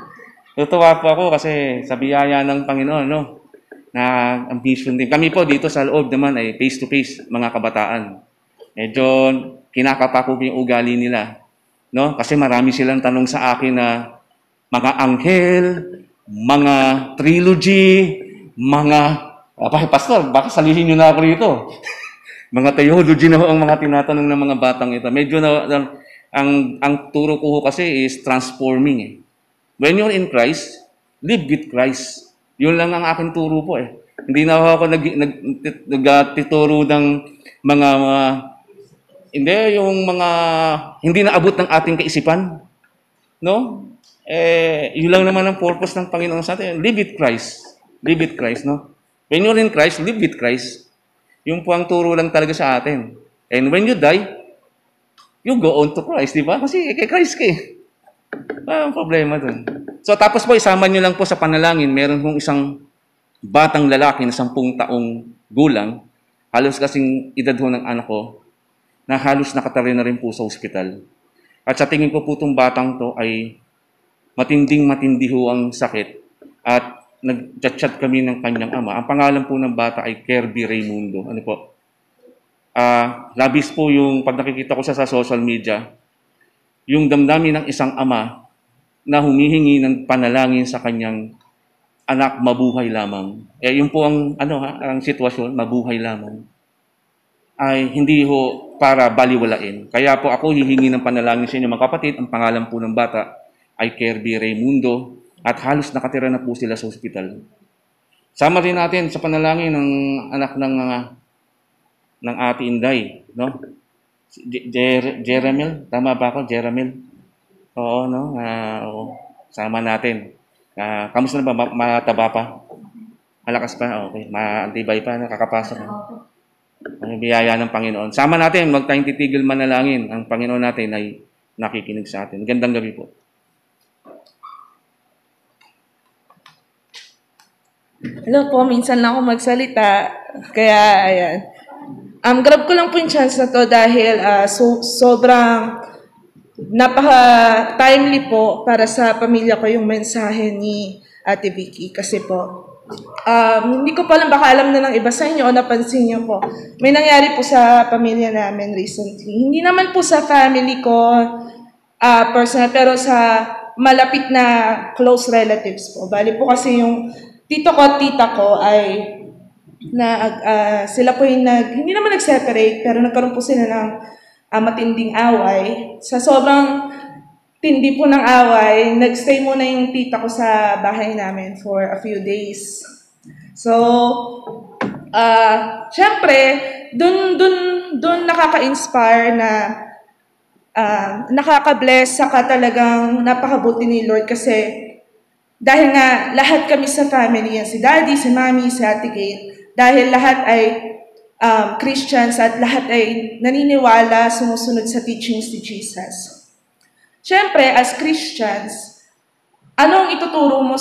C: Tutuwa po ako kasi sa biyaya ng Panginoon, no? Na ang mission din. Kami po dito sa loob naman ay face-to-face, mga kabataan. Medyo kinakapa ko yung ugali nila. No? Kasi marami silang tanong sa akin na mga anghel, mga trilogy, mga... Pastor, baka salihin nyo na ako rito. Mga theology na ang mga tinatanong ng mga batang ito. Medyo ang turo ko kasi is transforming. When you're in Christ, live with Christ. Yun lang ang aking turo po Hindi na ako nagtituro ng mga hindi naabot ng ating kaisipan. No? Yun lang naman ang purpose ng Panginoon sa atin. Live with Christ. Live with Christ, no? When you're in Christ, live with Christ. Yung po ang turo lang talaga sa atin. And when you die, you go on to Christ, di ba? Kasi kay Christ ang problema dun. So tapos po, isama nyo lang po sa panalangin, meron pong isang batang lalaki na 10 taong gulang, halos kasing edad ho ng anak ko, na halos nakatari na rin po sa ospital. At sa tingin ko po itong batang to ay matindi ho ang sakit. At nag-chat kami ng kanyang ama. Ang pangalan po ng bata ay Kirby Raimundo. Ano po? Labis po yung pag nakikita ko sa social media, yung damdamin ng isang ama na humihingi ng panalangin sa kanyang anak, mabuhay lamang. Yun po ang sitwasyon, mabuhay lamang. Ay hindi ho para baliwalain. Kaya po ako hihingi ng panalangin sa inyo mga kapatid. Ang pangalan po ng bata ay Kirby Raimundo at halos nakatira na po sila sa ospital. Sama rin natin sa panalangin ng anak ng Ate Inday, no? Jeramel, tama ba ako? Jeramel? Oo, no? Sama natin. Kamusta na ba? Mataba pa? Malakas pa? Okay. Maantibay pa? Nakakapasok? Ang biyaya ng Panginoon. Sama natin, huwag tayong titigil manalangin. Ang Panginoon natin ay nakikinig sa atin. Gandang gabi po.
D: Hello po, minsan lang ako magsalita. Kaya, ayan. Grab ko lang po yung chance na to dahil sobrang napaka-timely po para sa pamilya ko yung mensahe ni Ate Vicky. Kasi po, hindi ko pa lang baka alam na ng iba sa inyo o napansin niyo po. May nangyari po sa pamilya namin recently. Hindi naman po sa family ko personal, pero sa malapit na close relatives po. Bali po kasi yung tito ko at tita ko ay sila po yung hindi naman nag-separate, pero nagkaroon po sila ng matinding away. Sa sobrang tindi po ng away, nagstay muna yung tita ko sa bahay namin for a few days. So, syempre, dun nakaka-inspire na nakaka-bless, saka talagang napakabuti ni Lord kasi dahil nga lahat kami sa family, yan si Daddy, si Mommy, si Ate Kate, dahil lahat ay Christians at lahat ay naniniwala, sumusunod sa teachings ni Jesus. Siyempre, as Christians, anong ituturo mo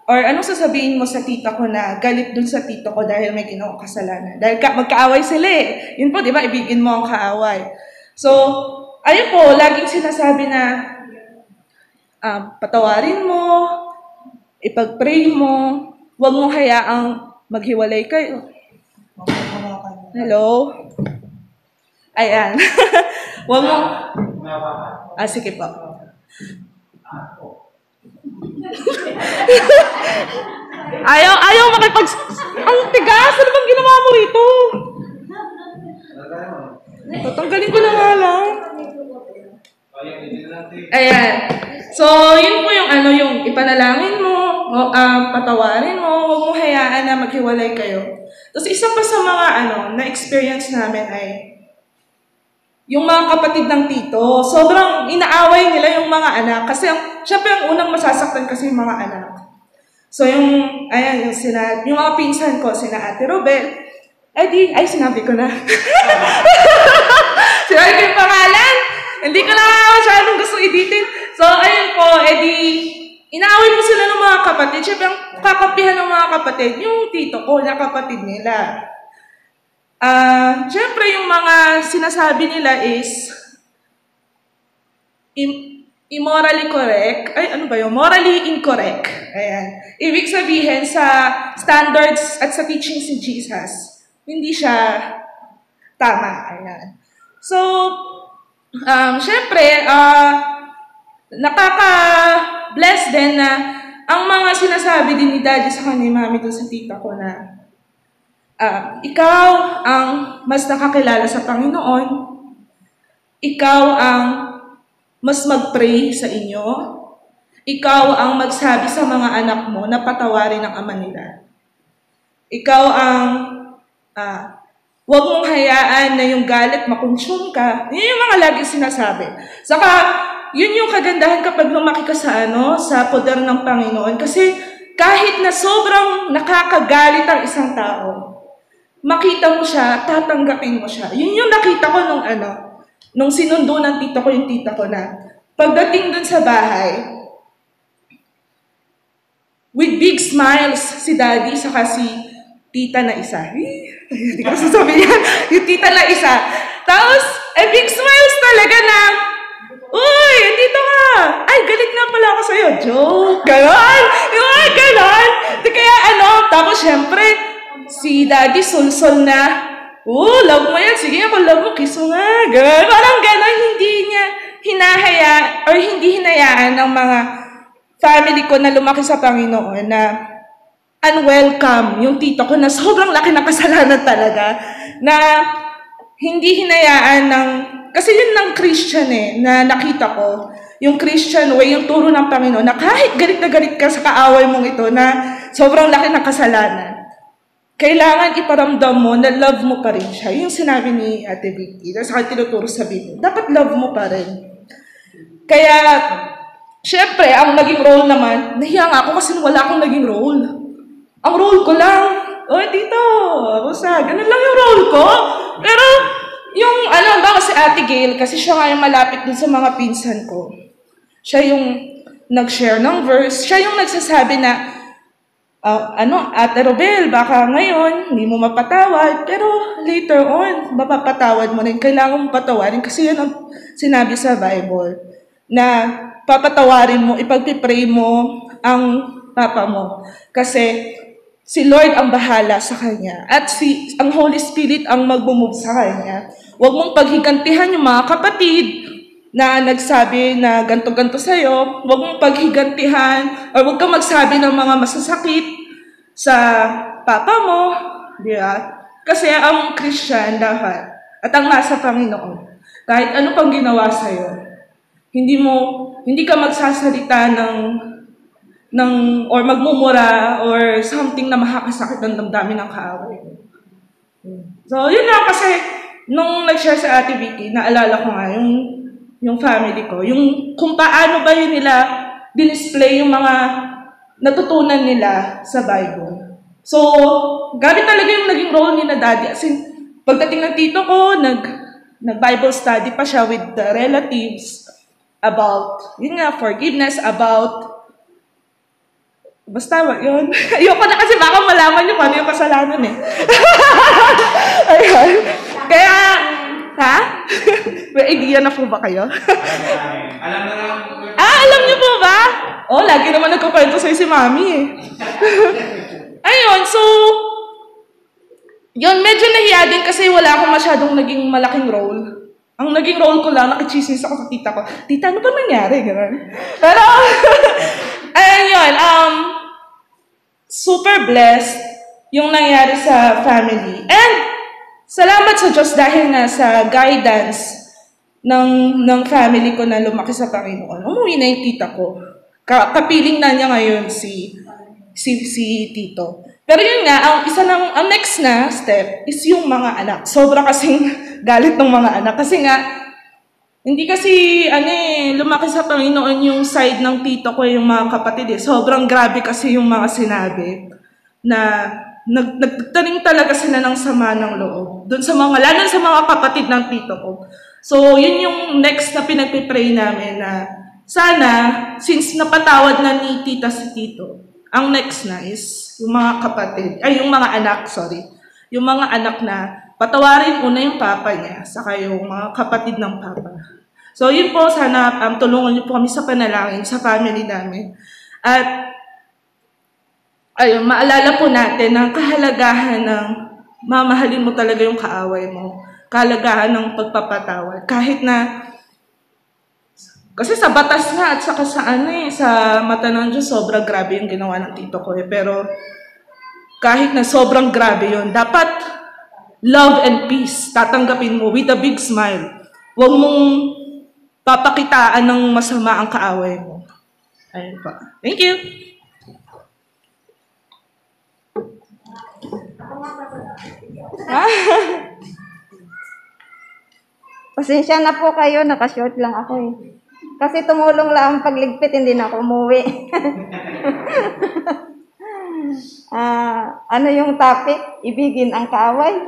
D: or anong sasabihin mo sa tita ko na galit dun sa tito ko dahil may ginawang kasalanan? Dahil magkaaway sila eh. Yun po, di ba? Ibigin mo ang kaaway. So, ayun po, laging sinasabi na patawarin mo, ipag-pray mo, huwag mong hayaang maghiwalay kayo. Hello? Ayan. Huwag mong... sige po. Ayaw makipag... Ang tigas! Ano bang ginawa mo rito? Tatanggalin ko na nga lang. Ayan. So, yun po yung yung ipanalangin mo, patawarin mo, huwag mo hayaan na maghiwalay kayo. Tapos isa pa sa mga na-experience namin ay yung mga kapatid ng tito. Sobrang inaaway nila yung mga anak kasi syempre ang unang masasaktan kasi yung mga anak. So yung mga pinsan ko, sina Ate Robel, sinabi ko na. Sinabi ko yung pangalan. Hindi ko na masyadong gusto editin. So, ayun po, inaaway po sila ng mga kapatid. Siyempre, ang kakampihan ng mga kapatid, yung tito ko, na kapatid nila. Siyempre, yung mga sinasabi nila is immorally correct. Morally incorrect. Ayan. Ibig sabihin, sa standards at sa teachings ni Jesus, hindi siya tama. Ayan. So, syempre, nakaka-bless din na ang mga sinasabi din ni Daddy sa ni Mami doon sa tita ko na ikaw ang mas nakakilala sa Panginoon, ikaw ang mas mag-pray sa inyo, ikaw ang magsabi sa mga anak mo na patawarin ang ama nila. Ikaw ang huwag mong hayaan na yung galit makonsume ka. Yun yung mga laging sinasabi. Saka, yun yung kagandahan kapag lumaki ka sa poder ng Panginoon. Kasi kahit na sobrang nakakagalit ang isang tao, makita mo siya, tatanggapin mo siya. Yun yung nakita ko nung sinundo ng tita ko yung tita ko na pagdating dun sa bahay, with big smiles, si Daddy, saka si tita na isa. Hindi ko sasabihin yan. Yung tita na isa. Tapos, big smiles talaga na, uy, dito ka. Ay, galit nga pala ako sa'yo. Joke. Ganon. Ganon. Kaya tapos syempre, si Daddy sulsol na, love mo yan. Sige ako, love mo. Kiss mo nga. Ganon. Parang ganon, hindi niya hindi hinayaan ng mga family ko na lumaki sa Panginoon na unwelcome yung tito ko na sobrang laki na kasalanan talaga na hindi hinayaan kasi yun ng Christian na nakita ko, yung Christian way, yung turo ng Panginoon na kahit galit na galit ka sa kaaway mong ito na sobrang laki ng kasalanan, kailangan iparamdam mo na love mo pa rin siya. Yung sinabi ni Ate Vicky, sa akin tinuturo sa Biblia, dapat love mo pa rin. Kaya, syempre, ang naging role naman, nahiya nga ako kasi wala akong naging role. Ang role ko lang, tito, basta, ganun lang yung role ko. Pero, Yung, ba si Ate Gail, kasi siya nga yung malapit dun sa mga pinsan ko. Siya yung nag-share ng verse. Siya yung nagsasabi na, Ate Robel, baka ngayon, hindi mo mapatawad, pero later on, mapapatawad mo rin. Kailangan mo patawarin kasi yan ang sinabi sa Bible, na papatawarin mo, ipagpipray mo ang papa mo. Kasi si Lord ang bahala sa kanya at ang Holy Spirit ang mag-move sa kanya. Huwag mong paghigantihan yung mga kapatid na nagsabi na ganto-ganto sa'yo. Huwag mong paghigantihan or huwag kang magsabi ng mga masasakit sa papa mo. Di ba? Kasi ang Christian dapat at ang nasa Panginoon, kahit ano pang ginawa sa'yo, hindi ka magsasalita or magmumura or something na makakasakit ng damdamin ng kaaway. So, yun lang kasi nung nag-share sa Ate Vicky, naalala ko nga yung family ko, yung kung paano ba yun nila dinisplay yung mga natutunan nila sa Bible. So, grabe talaga yung naging role ni na Daddy. As in, pagdating ng tito ko, nag-Bible study pa siya with the relatives about, yun nga, forgiveness, about basta, yun. Ayoko na kasi baka malaman nyo kung ano yung kasalanan eh. Ayun. Kaya, may idea na po ba kayo? Alam nyo po ba? Lagi naman nagkukwento sa'yo si Mami eh. Ayun, so, yun, medyo nahiya din kasi wala akong masyadong naging malaking role. Ang naging role ko lang, nakichismis ako sa tita ko. Tita, ano ba nangyari? Ganun. Pero, ayun, super blessed yung nangyari sa family. And, salamat sa Diyos dahil na sa guidance ng family ko na lumaki sa Panginoon. Umuwi na yung tita ko. Kapiling na niya ngayon si tito. Pero yun nga, ang next na step is yung mga anak. Sobra kasing galit ng mga anak. Kasi nga, hindi kasi, lumaki sa Panginoon yung side ng tito ko, yung mga kapatid eh. Sobrang grabe kasi yung mga sinabi na nagtanim talaga sila ng sama ng loob. Doon sa lalo sa mga kapatid ng tito ko. So, yun yung next na pinagpipray namin na sana, since napatawad na ni tita si tito, ang next na is yung mga kapatid, yung mga anak, sorry. Yung mga anak na patawarin una yung papa niya, saka yung mga kapatid ng papa. So, yun po, sana tulungan niyo po kami sa panalangin, sa family namin. At, ayun, maalala po natin ang kahalagahan ng mamahalin mo talaga yung kaaway mo. Kahalagahan ng pagpapatawad. Kahit na, kasi sa batas nga at saka sa mata ng Diyos, sobrang grabe yung ginawa ng tito ko eh. Pero, kahit na sobrang grabe yun, dapat love and peace, tatanggapin mo with a big smile. Huwag mong papakitaan ng masama ang kaaway mo. Ayun pa. Thank you.
E: Pasensya na po kayo, nakashort lang ako eh. Kasi tumulong lang ang pagligpit, hindi na ako umuwi. Ano yung topic? Ibigin ang kaaway?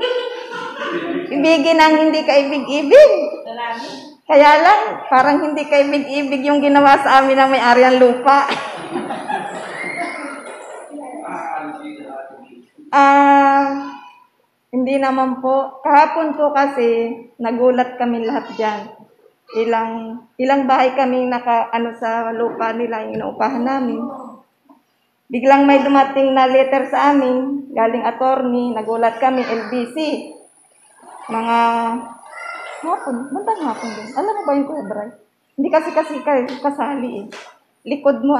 E: Ibigin ang hindi kaibig-ibig? Kaya lang, parang hindi kaibig-ibig yung ginawa sa amin ng may-ari ng lupa. Hindi naman po. Kahapon po kasi, nagulat kami lahat dyan. Ilang bahay kami sa lupa nila, yung inuupahan namin. Biglang may dumating na letter sa amin, galing attorney, nagulat kami, LBC. Mga bandang hapon din. Alam mo ba yung Kuya Bray? Hindi kasi kasali eh. Likod mo.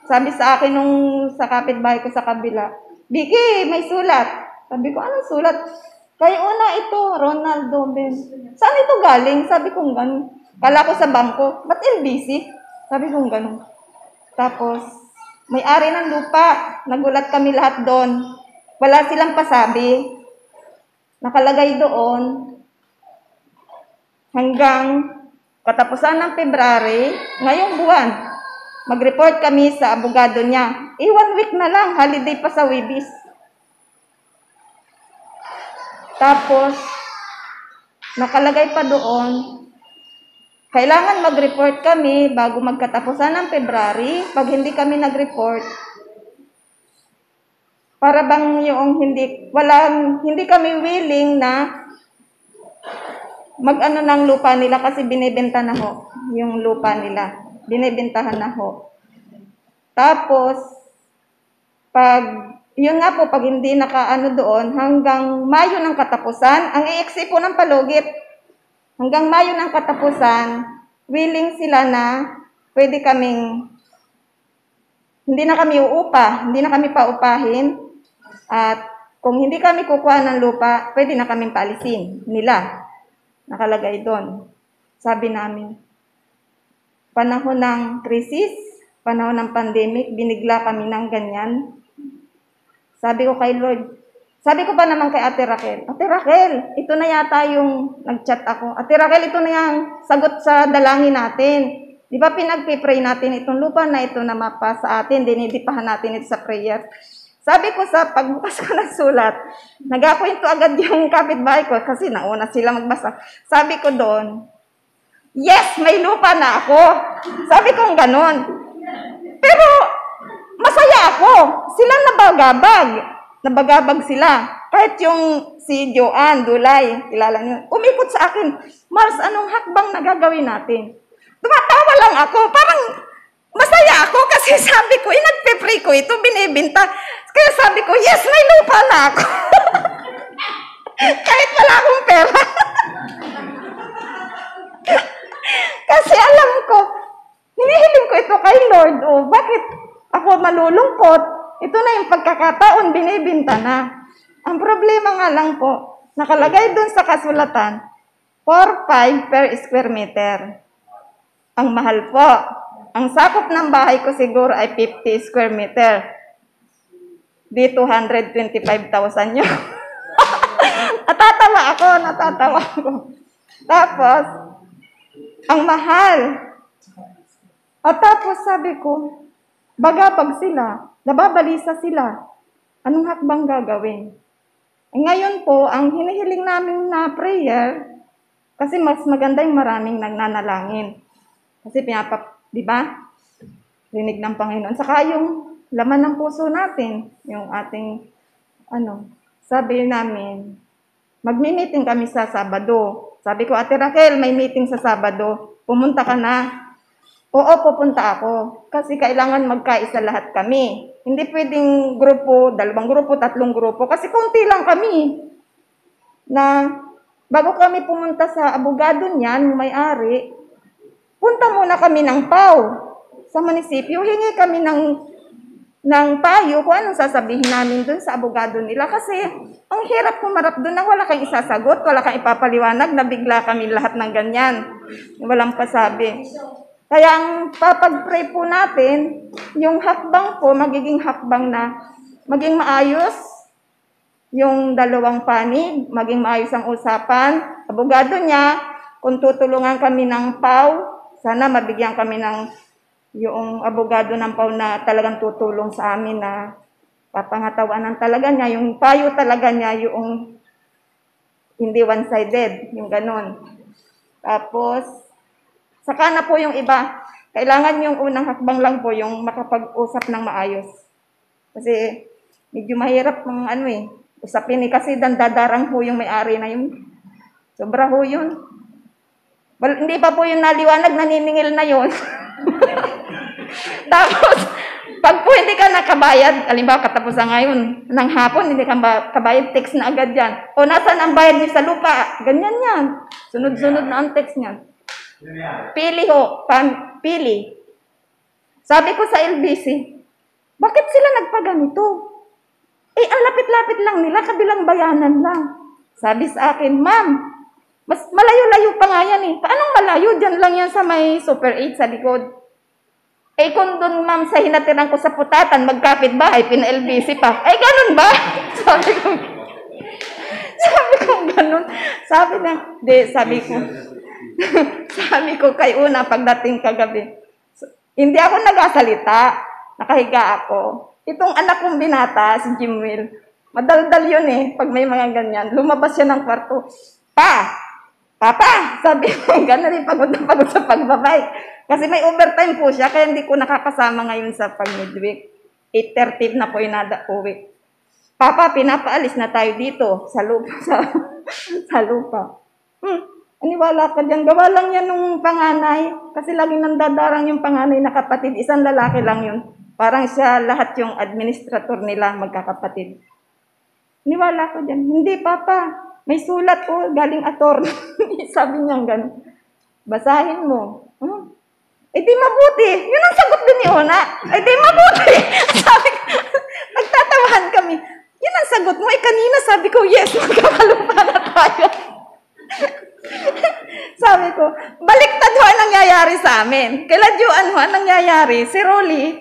E: Sabi sa akin nung sa kapitbahay ko sa kabila, Vicky, may sulat. Sabi ko, anong sulat? Kaya una ito, Ronaldo Ben. Saan ito galing? Sabi ko ganun. Kala ko sa bangko. Ba't LBC? Sabi ko ganun. Tapos, may-ari ng lupa. Nagulat kami lahat doon. Wala silang pasabi. Nakalagay doon hanggang katapusan ng February, ngayong buwan. Mag-report kami sa abogado niya. 1 week na lang, holiday pa sa Wibis. Tapos, nakalagay pa doon, kailangan mag-report kami bago magkatapusan ng February. Pag hindi kami nag-report, para bang yung hindi kami willing na mag-ano ng lupa nila kasi binibenta na ho yung lupa nila. Binibentahan na ho. Tapos, yun nga po, pag hindi nakaano doon, hanggang Mayo ng katapusan, ang EXC po ng Palugit, hanggang Mayo ng katapusan, willing sila na pwede kaming, hindi na kami uupa, hindi na kami paupahin, at kung hindi kami kukuha ng lupa, pwede na kaming paalisin nila. Nakalagay doon. Sabi namin, panahon ng krisis, panahon ng pandemic, binigla kami ng ganyan. Sabi ko kay Lord, sabi ko pa naman kay Ate Raquel, Ate Raquel, ito na yata yung nag-chat ako. Ate Raquel, ito na yung sagot sa dalangin natin. Di ba pinag-pray natin itong lupa na ito na mapa sa atin, dinidipahan natin ito sa prayer. Sabi ko sa pagbukas ko ng sulat, nag-akwento agad yung kapitbahay ko kasi nauna sila magbasa. Sabi ko doon, yes, may lupa na ako. Sabi ko ganon. Pero, masaya ako. Sila nabagabag sila. Kahit yung si Joanne Dulay, kilala niyo, umikot sa akin, Mars, anong hakbang na gagawin natin? Tumatawa lang ako. Parang masaya ako kasi sabi ko, nagpe-pray ko ito, binibinta. Kaya sabi ko, yes, may lupa na ako. Kahit wala akong pera. Kasi alam ko, hinihiling ko ito kay Lord. Bakit ako malulungkot? Ito na yung pagkakataon, binibinta na. Ang problema nga lang po, nakalagay doon sa kasulatan, 4.5 per square meter. Ang mahal po. Ang sakop ng bahay ko siguro ay 50 square meter. Di 225,000 yun. Natatawa ako. Tapos, ang mahal. At tapos sabi ko, bagabag sila, nababalisa sila. Anong hakbang gagawin? Ngayon po, ang hinihiling namin na prayer, kasi mas maganda yung maraming nagnanalangin. Kasi di ba? Rinig ng Panginoon. Saka yung laman ng puso natin, yung ating, sabi namin, magmi-meeting kami sa Sabado. Sabi ko, Ate Raquel, may meeting sa Sabado. Pumunta ka na. Oo, pupunta ako. Kasi kailangan magkaisa lahat kami. Hindi pwedeng grupo, 2 grupo, 3 grupo. Kasi konti lang kami. Na, bago kami pumunta sa abogado niyan, may-ari, punta muna kami ng PAW sa munisipyo. Hingi kami ng payo kung anong sasabihin namin dun sa abogado nila. Kasi ang hirap kumarap dun na wala kang isasagot, wala kang ipapaliwanag, na bigla kami lahat ng ganyan. Walang pasabi. Kaya ang papag-pray po natin, yung hakbang po, magiging hakbang na maging maayos yung 2 panig, maging maayos ang usapan. Abogado niya, kung tutulungan kami ng PAW, sana mabigyan kami ng yung abogado ng PAW na talagang tutulong sa amin na papangatawanan talaga niya, yung payo talaga niya, yung hindi one-sided, yung ganon. Tapos, saka na po yung iba. Kailangan yung unang hakbang lang po, yung makapag-usap ng maayos. Kasi medyo mahirap ng usapin kasi dandadarang po yung may-ari na yun. Sobra po yun. Hindi pa po yung naliwanag, naniningil na yun. Tapos, pag po hindi ka nakabayad, alimbawa katapusan ngayon, ng hapon, hindi ka kabayad, text na agad yan. O nasaan ang bayad niyo sa lupa? Ganyan yan. Sunod-sunod na ang text niyan. Pili ho, pili. Sabi ko sa LBC, bakit sila nagpaganito? Ang lapit-lapit lang nila, kabilang bayanan lang. Sabi sa akin, ma'am, mas malayo-layo pa nga yan eh. Paanong malayo? Diyan lang yan sa may Super 8 sa likod. Kung doon, ma'am, sa hinatiran ko sa putatan, magkapit bahay, pina-LBC pa. Ganun ba? Sabi ko ganun. Sabi ko kay una, pagdating kagabi, hindi ako nagasalita, nakahiga ako. Itong anak kong binata, si Jimwell, Madaldal yun eh, pag may mga ganyan. Lumabas siya ng kwarto. Papa! Sabi ko, gano'n rin pagod na pagod sa pagbabike. Kasi may overtime po siya, kaya hindi ko nakakasama ngayon sa pag-midweek. 8:30 na po uwi. Papa, pinapaalis na tayo dito sa lupa. Sa lupa. Aniwala ka dyan. Gawa lang yan nung panganay. Kasi lagi nandadarang yung panganay na kapatid. Isang lalaki lang yun. Parang siya lahat yung administrator nila, magkakapatid. Aniwala ko dyan. Hindi, Papa. May sulat po, galing attorney. Sabi niya gano'n. Basahin mo. Eh di mabuti. Yun ang sagot din ni Ona. Eh di mabuti. Sabi ko, nagtatawahan kami. Yun ang sagot mo. Eh kanina sabi ko, yes, magkakalupa na tayo. Sabi ko, baliktad ho ang nangyayari sa amin. Kaila Joan ho ang nangyayari. Si Rolly,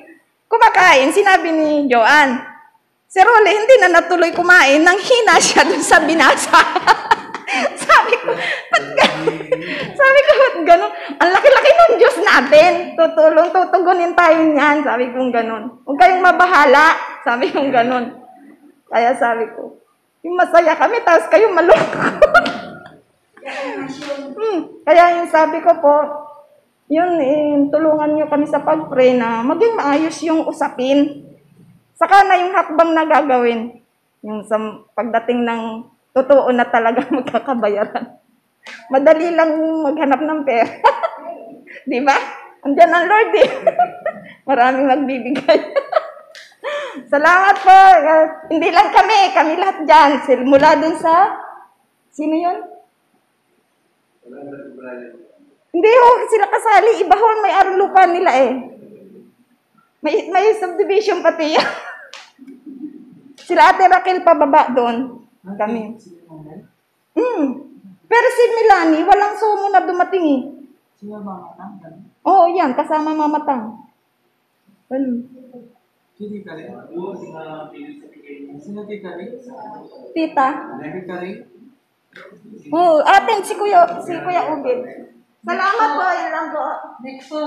E: kumakain, sinabi ni Joan, si Rolly, hindi na natuloy kumain, nang hina siya dun sa binasa. Sabi ko, ba't gano'n? Ang laki-laki ng Diyos natin. Tutugunin tayo niyan. Sabi ko gano'n. Huwag kayong mabahala. Sabi ko gano'n. Kaya sabi ko, yung masaya kami, tapos kayo malungkot. Kaya yung sabi ko po, yun, tulungan nyo kami sa pag-pray na maging maayos yung usapin. Saka na yung hakbang na gagawin. Yung sa pagdating ng totoo na talaga magkakabayaran. Madali lang maghanap ng pera. Di ba? Andiyan ang Lord eh. Maraming nagbibigay. Salamat po. Hindi lang kami lahat dyan. Mula dun sa, sino yun? Hindi ho, sila kasali. Iba ho, may arang lupa nila eh. May subdivision pati yan. Sila Ate Raquel pababa doon. Kami. Pero si Milani, walang sumo na dumating eh.
F: Sino Mamatang?
E: Oo, yan. Kasama Mamatang.
F: Hindi ka rin? Sino tita rin?
E: Tita.
F: Hindi ka rin?
E: Oo, atin si Kuya Ubid. Salamat po, yan lang po.
A: Next po.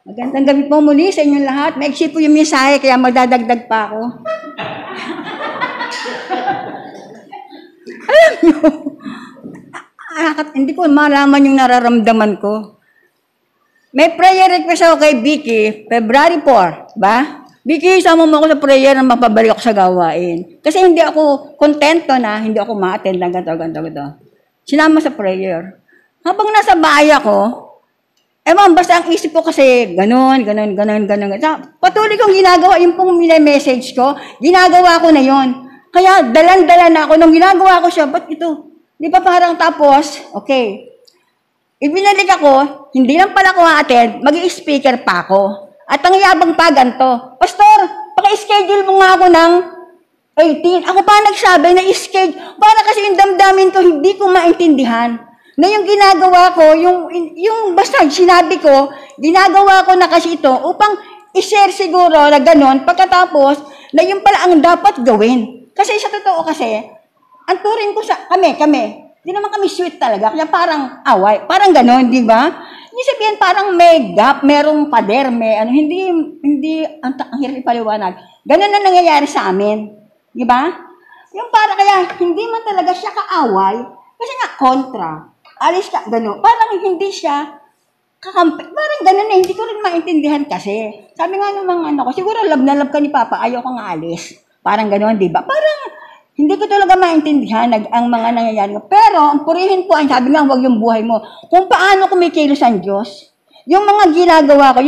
B: Magandang gabi po muli sa inyong lahat. Maiksi po yung mensahe, kaya magdadagdag pa ako. Alam nyo, hindi ko malaman yung nararamdaman ko. May prayer request ako kay Vicky, February 4, ba? Vicky, sama mo ako sa prayer na mapabalik ako sa gawain. Kasi hindi ako kontento na hindi ako ma-attend ng ganito. Sinama sa prayer. Habang nasa bahay ako, ma'am, basta ang isip ko kasi ganon. Patuloy kong ginagawa, yung pong message ko, ginagawa ko na yon. Kaya dalan-dala na ako nung ginagawa ko siya, ba't ito? Di ba parang tapos, okay. Ibinalik ako, hindi lang pala ko attend, mag-i-speaker pa ako. At ang yabang pa ganito, Pastor, paka-schedule mo nga ako ng 18. Ako pa nagsabi na i-schedule, para kasi yung damdamin ko, hindi ko maintindihan. Na yung ginagawa ko, yung basta sinabi ko, ginagawa ko na kasi ito upang i-share siguro na gano'n, pagkatapos na yung pala ang dapat gawin. Kasi sa totoo kasi, ang turing ko sa, kami, hindi naman kami sweet talaga, kaya parang away, parang gano'n, di ba? Hindi sabihin parang may gap, merong pader, may ano, hindi, ang hirap ipaliwanag. Gano'n na nangyayari sa amin, di ba? Yung para kaya, hindi man talaga siya kaaway, kasi nga kontra. Alis ka, gano'n. Parang hindi siya kakampi. Parang gano'n eh, hindi ko rin maintindihan kasi. Sabi nga ng mga ko, siguro love na love ka ni Papa, ayaw kang alis. Parang gano'n, di ba? Parang hindi ko talaga maintindihan ang mga nangyayari. Pero, ang purihin po, sabi nga, huwag yung buhay mo. Kung paano kumikilos ang Diyos, yung mga ginagawa ko,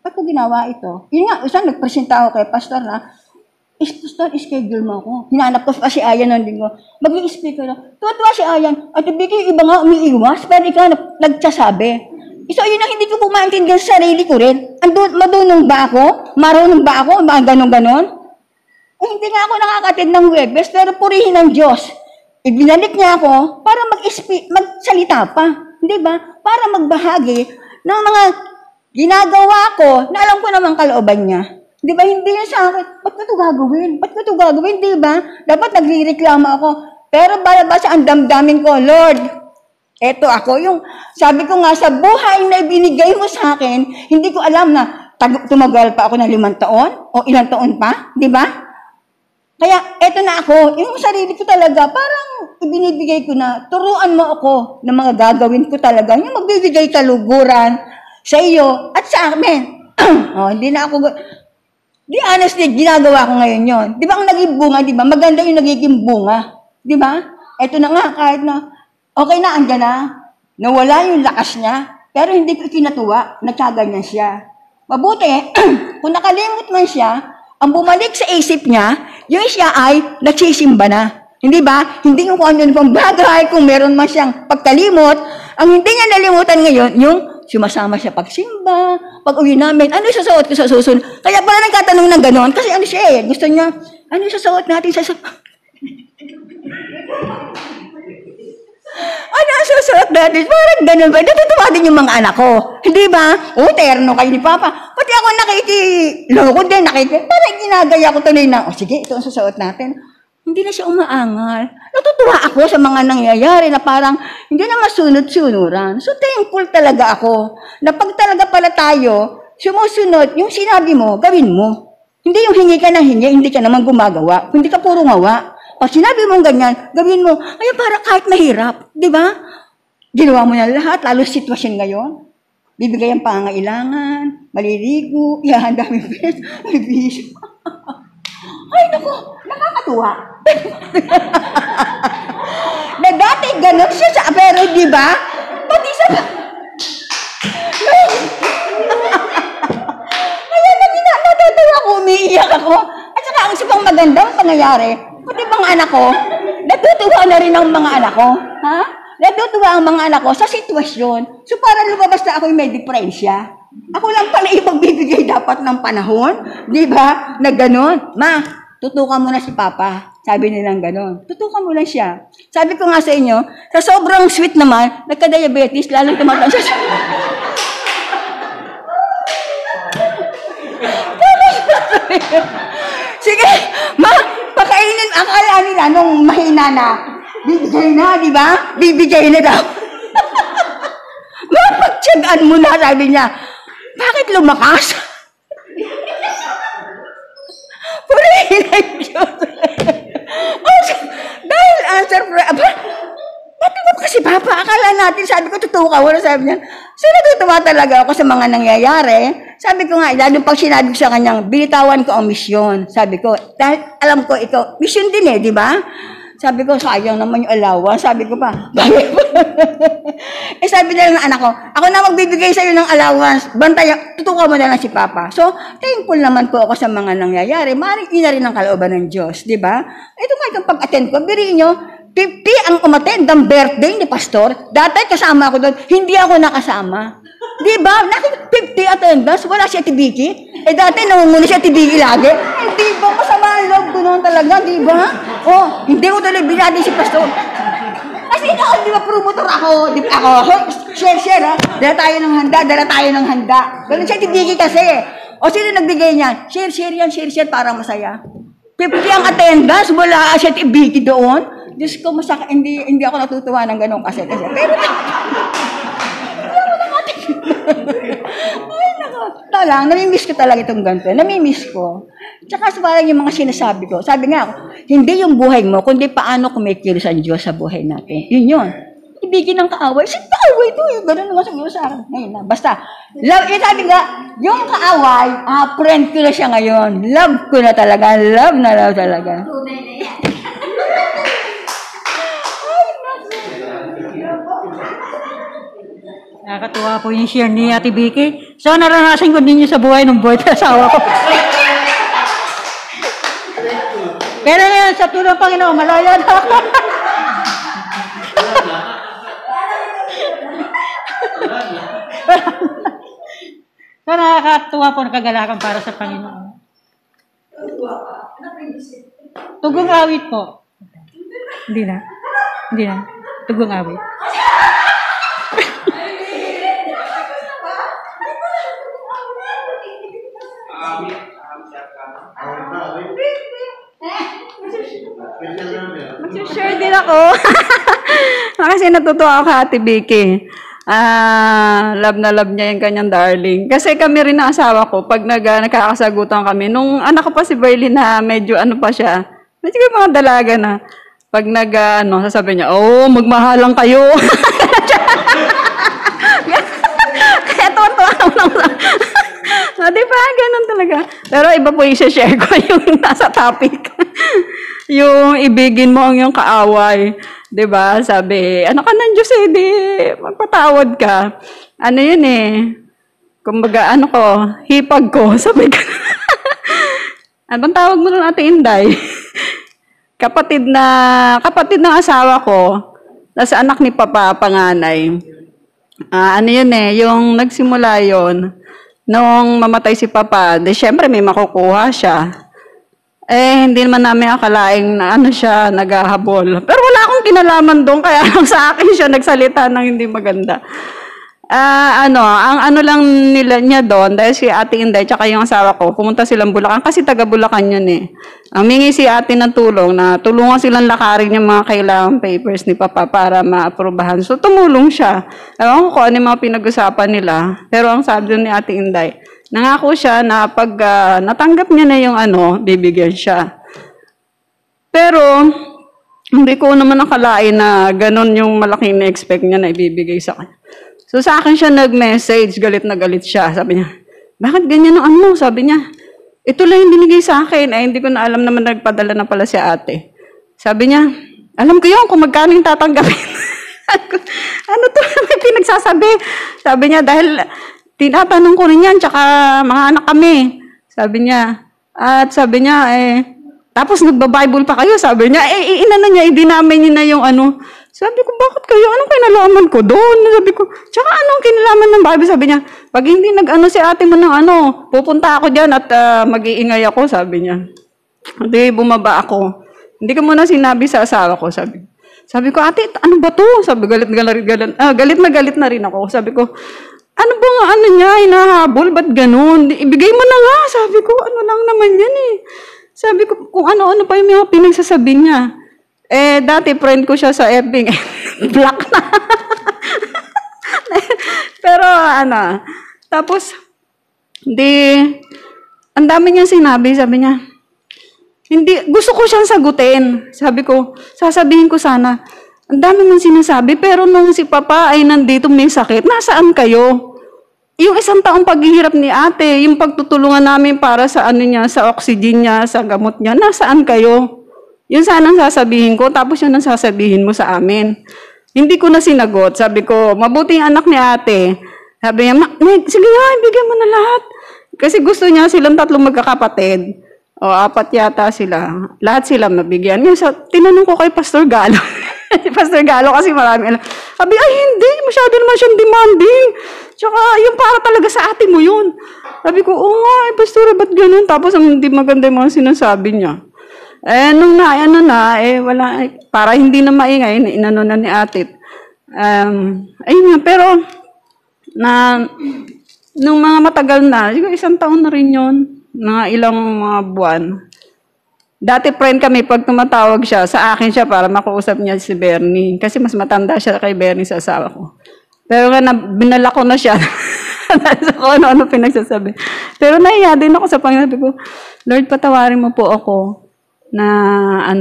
B: ba't ko ginawa ito? Yun nga, isang nagpresenta ako kay Pastor na, Pastor, schedule mo ako. Hinanap ko pa si Ayan ng linggo. Mag-i-speaker na. Tuwa si Ayan. At Vicky, iba nga umiiwas, pero ikaw nagsasabi. So, yun ang hindi ko po maintindihan sa sarili ko rin. Madunong ba ako? Marunong ba ako? Mga ganon-ganon? Hindi nga ako nakakatid ng Webes, pero purihin ng Diyos. Ibinalik niya ako para magsalita pa. Hindi ba? Para magbahagi ng mga ginagawa ko na alam ko naman kalooban niya. Di ba, hindi yan sa akin. Ba't ko ito gagawin? Ba't ko ito gagawin? Di ba? Dapat nagre-reklamo ako. Pero balabas ang damdamin ko, Lord, eto ako, yung, sabi ko nga, sa buhay na ibinigay mo sa akin, hindi ko alam na tumagal pa ako ng 5 taon o ilang taon pa, di ba? Kaya, eto na ako, yung sarili ko talaga, parang ibinibigay ko na, turuan mo ako ng mga gagawin ko talaga, yung magbibigay kaluguran sa iyo at sa amin. Hindi na ako, di honestly, ginagawa ko ngayon yon. Di ba ang naging bunga, di ba? Maganda yung nagiging bunga. Di ba? Eto na nga, kahit na, okay na, andyan na, nawala yung lakas niya, pero hindi ko ikinatuwa, nagkaganyan siya. Mabuti, kung nakalimot man siya, ang bumalik sa isip niya, yung siya ay nagsisimba na. Hindi ba? Hindi yung kung ano pang bagay, kung meron man siyang pagkalimot, ang hindi niya nalimutan ngayon, yung sumasama siya pagsimba, pag uwi namin, ano yung susuot ko sa susunod? Kaya pala nagtatanong ng gano'n, kasi ano siya eh, gusto niya, ano yung susuot natin sa ano ang susuot natin? Parang gano'n ba? Natutuwa din yung mga anak ko. Hindi ba? Terno kayo ni Papa. Pati ako nakikiloko din, parang ginagaya ko tuloy na, sige, ito ang susuot natin. Hindi na siya umaangal. Natutuwa ako sa mga nangyayari na parang hindi na masunod-sunuran. So thankful talaga ako na pag talaga pala tayo, sumusunod, yung sinabi mo, gawin mo. Hindi yung hingi ka na hingi, hindi ka naman gumagawa. Hindi ka puro ngawa. Pag sinabi mong ganyan, gawin mo. Kaya para kahit mahirap, di ba? Ginawa mo na lahat, lalo sitwasyon ngayon. Bibigay ang pangailangan, maliligo, ihahanda mo yung bed, may bisyo. Ay, naku, nakakatuwa. Na dati ganun siya pero di ba? Pati sa... Kaya natutuwa ako, umiiyak ako. At saka ang isang magandang pangyayari, pati bang anak ko, natutuwa na rin ang mga anak ko. Ha? Natutuwa ang mga anak ko sa sitwasyon. So para lumabas na ako yung may diferensya. Ako lang pala ipagbibigay dapat ng panahon. Di ba? Na gano'n. Ma, tutukan mo na si Papa. Sabi nilang gano'n. Tutukan mo lang siya. Sabi ko nga sa inyo, sa sobrang sweet naman, nagka-diabetes, lalong tumatang siya. Sige, ma, pakainin, akala nila nung mahina na. Bibigay na, di ba? Bibigay na daw. Mapagtsagaan mo na, sabi niya. Bakit lumakas? Purihin ang Diyos. Dahil answer prayer, matiwap kasi Papa, akala natin, sabi ko, totoo ka, wala sabi niya. So, natutuwa talaga ako sa mga nangyayari. Sabi ko nga, lalo pag sinabi ko sa kanyang, binitawan ko ang misyon. Sabi ko, dahil alam ko, ikaw, misyon din eh, di ba? Sabi ko, sayang naman yung allowance. Sabi ko pa, bakit ba? Sabi nila ng anak ko, ako na magbibigay sa'yo ng allowance. Bantay, tutukan mo na lang si Papa. So, thankful naman po ako sa mga nangyayari. Maaaring ina rin ang kalooban ng Diyos, di ba? Ito nga itong pag-attend ko, biriin nyo, 50 ang umattend ang birthday ni Pastor. Dati kasama ako doon, hindi ako nakasama. Di ba? 50 attendance, wala si Ate Vicky. Dati namumuna si Ate Vicky lagi. Di ba? Masama ang loob ko noon talaga, di ba? Hindi ko tuloy binati si Pastor. Kasi ako, di ba, promotor ako. Di ba ako? Share, ha? Dala tayo ng handa. Ganun si Ate Vicky kasi. Sino nagbigay niyan? Share yan, share, para masaya. 50 ang attendance, wala si Ate Vicky doon. Diyos ko, hindi ako natutuwa ng ganun kasi. Pero, ay, nako. Talang, namimiss ko talaga itong ganito. Namimiss ko. Tsaka parang yung mga sinasabi ko. Sabi nga ako, hindi yung buhay mo, kundi paano kumikilos ang Diyos sa buhay natin. Yun. Ibigin ng kaaway. Sige, kaaway ito. Yung gano'n naman sa akin. Ngayon na. Basta, love, sabi nga, yung kaaway, friend ko na siya ngayon. Love ko na talaga. Love na love talaga.
E: Tunay na yan.
A: Nakakatuwa po yung share ni Ate Vicky. So, naranasan ko din yun sa buhay ng boy asawa ko. Pero ngayon, sa tulong ng Panginoon, malaya na ako. So, nakakatuwa po, nakagalakan para sa Panginoon. Tugong awit po. Hindi na. Tugong awit.
G: Mag-share din ako. Kasi natutuwa ako kay Ate Vicky. Love na love niya yung kanyang darling. Kasi kami rin na asawa ko, pag nagkakasagutan kami, nung anak ko pa si Berlin na medyo ano pa siya, medyo mga dalaga na, pag sasabi niya, oh, magmahalang kayo. Kaya tuwa-tuwa ako lang. Di ba? Ganun talaga. Pero iba po yung share ko yung nasa topic. Yung ibigin mo ang iyong kaaway. Diba? Sabi, ano ka ng Diyos eh, di, magpatawad ka. Ano yun eh, kumbaga, hipag ko, sabi ka. Anong tawag mo nun, Ate Inday? kapatid ng asawa ko, nasa anak ni Papa, panganay. Ano yun eh, yung nagsimula yun, nung mamatay si Papa, di syempre may makukuha siya. Hindi naman namin akalaing na siya, naghahabol. Pero wala akong kinalaman doon, kaya sa akin siya nagsalita ng hindi maganda. Ang lang niya doon, dahil si Ate Inday, tsaka yung asawa ko, pumunta silang Bulacan, kasi taga Bulacan yun eh. Mingi si Ate ng tulong, na tulungan silang lakarin yung mga kailangang papers ni Papa para ma-aprobahan. So, tumulong siya. Ewan ko kung ano yung mga pinag-usapan nila. Pero ang sabi doon ni Ate Inday, nangako siya na pag natanggap niya na yung bibigyan siya. Pero, hindi ko naman nakalain na ganun yung malaking na-expect niya na ibibigay sa kanya. So, sa akin siya nag-message, galit na galit siya. Sabi niya, bakit ganyan ang mo? Sabi niya, ito lang yung binigay sa akin. Hindi ko na alam naman nagpadala na pala si ate. Sabi niya, alam ko yun kung magkano yung tatanggapin. Ano to? May pinagsasabi. Sabi niya, dahil tinatanong ko rin yan, tsaka mga anak kami. Sabi niya, tapos nagba-Bible pa kayo. Sabi niya, inano niya, idinamin niya na yung Sabi ko, bakit kayo? Anong kinalaman ko doon? Sabi ko, tsaka anong kinalaman ng Bible? Sabi niya, pag hindi si ate mo ng pupunta ako dyan at mag-iingay ako, sabi niya. Hindi, bumaba ako. Hindi ko muna sinabi sa asawa ko, sabi ko, ate, ano ba to? Sabi, galit na galit na rin ako. Sabi ko, ano ba nga niya, hinahabol, ba't ganun? Ibigay mo na nga. Sabi ko, ano lang naman yan eh. Sabi ko, kung ano pa yung mga pinagsasabi niya. Dati friend ko siya sa FB. Block na. Pero tapos, ang dami niyang sinabi, sabi niya, hindi, gusto ko siyang sagutin. Sabi ko, sasabihin ko sana, ang dami mong sinasabi, pero nung si Papa ay nandito may sakit, nasaan kayo? Yung 1 taong paghihirap ni ate, yung pagtutulungan namin para sa sa oxygen niya, sa gamot niya, nasaan kayo? Yun sanang sasabihin ko, tapos yun ang sasabihin mo sa amin. Hindi ko na sinagot. Sabi ko, mabuti yung anak ni ate. Sabi niya, sige nga, ibigay mo na lahat. Kasi gusto niya silang 3 magkakapatid. O 4 yata sila. Lahat sila mabigyan. Ngayon, tinanong ko kay Pastor Galo. Pastor Galo kasi marami. Sabi, ay hindi, masyado naman siyang demanding. Tsaka, yung para talaga sa ate mo yun. Sabi ko, oo nga, Pastor, ba't ganun? Tapos, hindi maganda yung mga sinasabi niya. Nung wala, para hindi na maingay, inano na ni ate. Ayun nga, pero, nung mga matagal na, siguro 1 taon na rin yun, mga ilang mga buwan. Dati friend kami, pag tumatawag siya, sa akin siya para makausap niya si Bernie. Kasi mas matanda siya kay Bernie sa asawa ko. Pero binala ko na siya. Kung ano pinagsasabi. Pero nahiya din ako sa Panginoon. Sabi ko, Lord, patawarin mo po ako na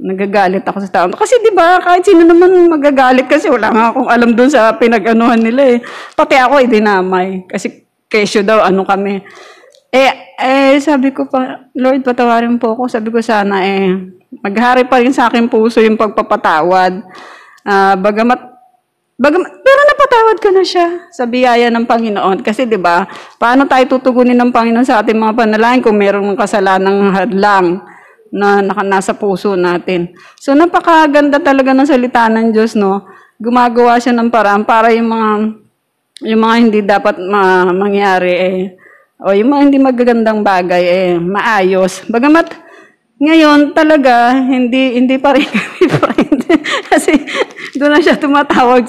G: nagagalit ako sa tao. Kasi 'di ba, kahit sino naman magagalit kasi wala nga akong alam doon sa pinag-anuhan nila eh. Pati ako dinamay kasi kesyo daw kami. Sabi ko pa, Lord, patawarin po ako. Sabi ko sana maghari pa rin sa akin puso yung pagpapatawad. Pero napatawad ko na siya sa biyaya ng Panginoon. Kasi 'di ba, paano tayo tutugunin ng Panginoon sa ating mga panalangin kung mayroong kasalanang hadlang na nasa puso natin. So, napakaganda talaga ng salita ng Diyos, no? Gumagawa siya ng paraan para yung mga hindi dapat mangyari, o yung mga hindi magagandang bagay, maayos. Bagamat, ngayon, talaga, hindi pa rin kami friend. Kasi, doon na siya tumatawag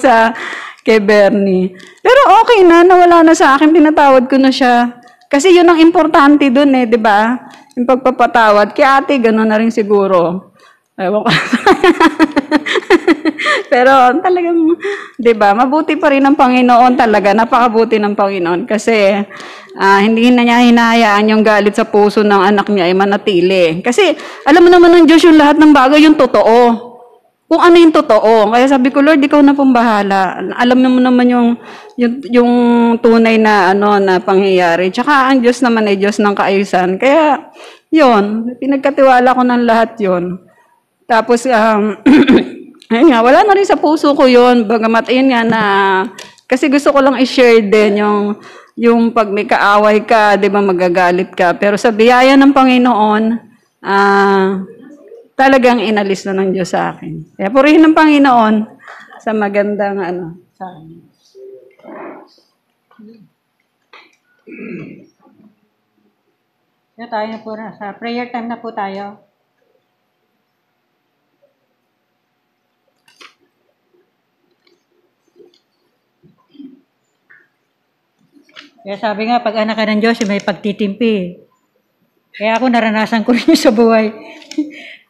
G: kay Bernie. Pero okay na, nawala na sa akin, pinatawad ko na siya. Kasi yun ang importante dun eh, di ba? Yung pagpapatawad. Kaya ate, gano'n na rin siguro. Ewan ko. Pero talagang, di ba, mabuti pa rin ang Panginoon talaga. Napakabuti ng Panginoon. Kasi hindi na niya hinahayaan yung galit sa puso ng anak niya ay manatili. Kasi alam mo naman ng Diyos yung lahat ng bagay yung totoo. Kung ano yung totoo. Kaya sabi ko, Lord, ikaw na pong bahala. Alam mo naman yung tunay na na pangyayari. Tsaka ang Diyos naman ay Diyos ng kaayusan. Kaya, yun, pinagkatiwala ko ng lahat yun. Tapos, ayun nga, wala na rin sa puso ko yun. Bagamat, ayun nga na, kasi gusto ko lang i-share din yung pag may kaaway ka, di ba, magagalit ka. Pero sa biyaya ng Panginoon, talagang inalis na ng Diyos sa akin. Kaya purihin ng Panginoon sa magandang sa akin.
A: So, tayo na po na. Sa prayer time na po tayo. Kaya sabi nga, pag anak ka ng Diyos, may pagtitimpi. Kaya ako naranasan ko rin sa buhay.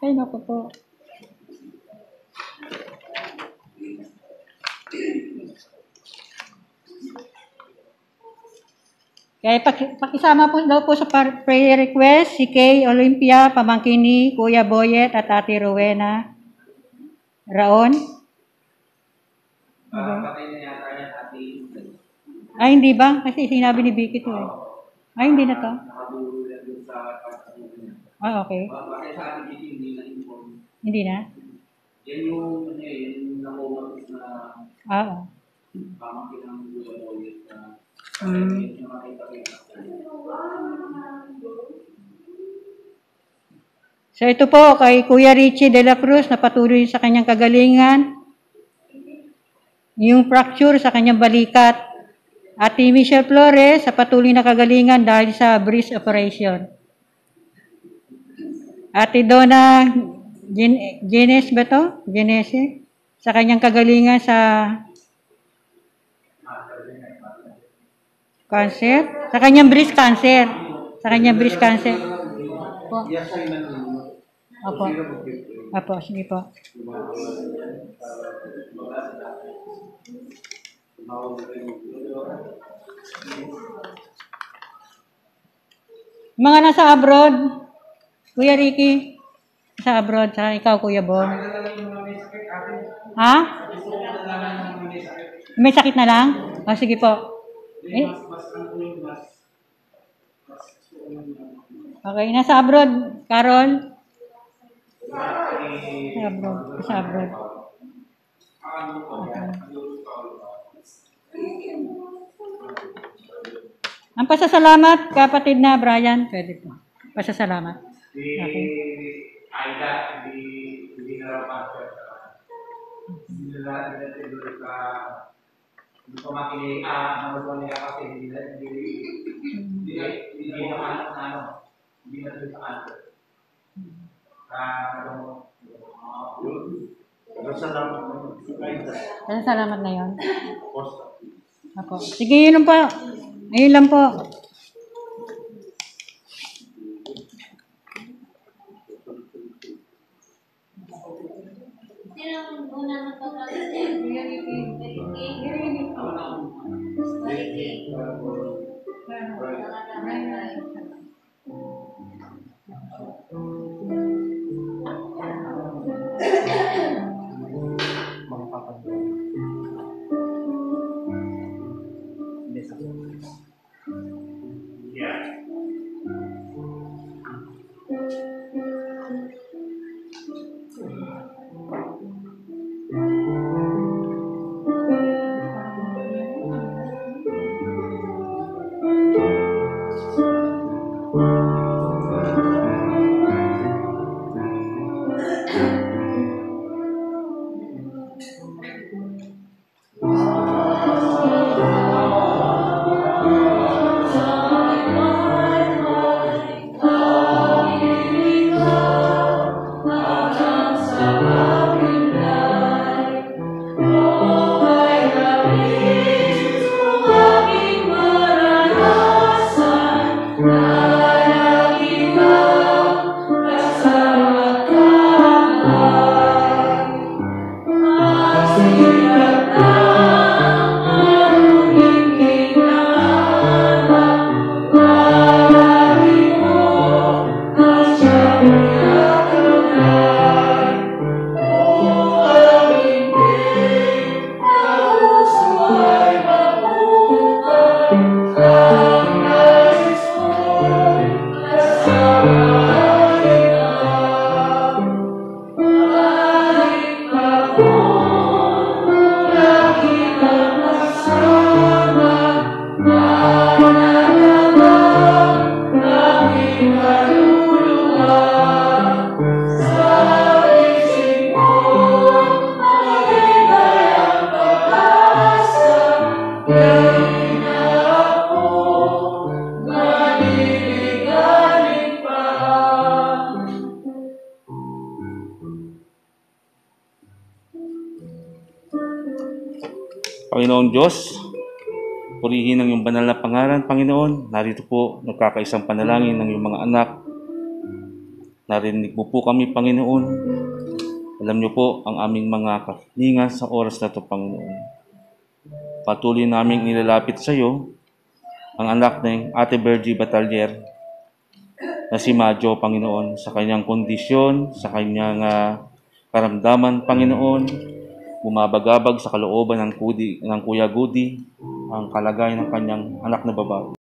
A: Ay, naku po. Kaya pakisama po daw po sa prayer request si Kay Olympia, pamangkin ni Kuya Boyet at Ate Rowena Raon. Ay, hindi ba? Kasi sinabi ni Vicky to eh. Ay, hindi na to. Okay. Hindi na?
F: Yan yung nakuha na pamangkin ng Kuya Boyet na
A: So ito po kay Kuya Richie de la Cruz na patuloy sa kanyang kagalingan. Yung fracture sa kanyang balikat. Ate Michelle Flores sa patuloy na kagalingan dahil sa breast operation. Ate Donna Genes ba to? Genese? Sa kanyang kagalingan sa cancer? Sa kanyang breast cancer. Sa kanyang breast cancer. Opo. Opo, sige po. Mga nasa abroad, Kuya Ricky, sa abroad, sa ikaw, Kuya Bon. Ha? May sakit na lang? O, sige po. Okay, nasa abroad, Carol? Sa abroad, sa abroad. Okay. Ang pasasalamat, kapatid na Brian, pwede po. Pasasalamat. Okay.
F: Aida, hindi na raw master. Hindi na tinuloy ka, hindi ko makinig, naman niya kasi hindi na tuloy sa answer.
A: Pasasalamat na yun. Ako. Sige, yun lang po. Ayun lang po.
C: Panginoong Diyos, purihin ang iyong banal na pangalan, Panginoon. Narito po, nagkakaisang panalangin ng iyong mga anak. Narinig mo po kami, Panginoon. Alam niyo po ang aming mga kahilingan sa oras na ito, Panginoon. Patuloy naming nilalapit sa iyo ang anak ng Ate Bergie Batalier na si Madjo, Panginoon, sa kanyang kondisyon, sa kanyang karamdaman, Panginoon. Bumabagabag sa kalooban ng Kuya Gudi ang kalagayan ng kanyang anak na babae.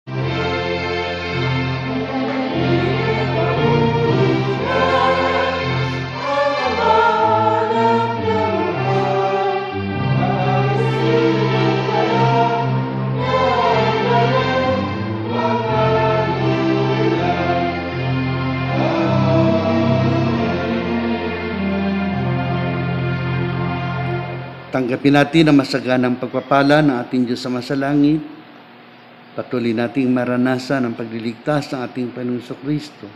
H: Tanggapin natin ang masaganang pagpapala ng ating Diyos sa masalangit. Patuloy nating maranasan ang pagliligtas ng ating Panginoong Kristo.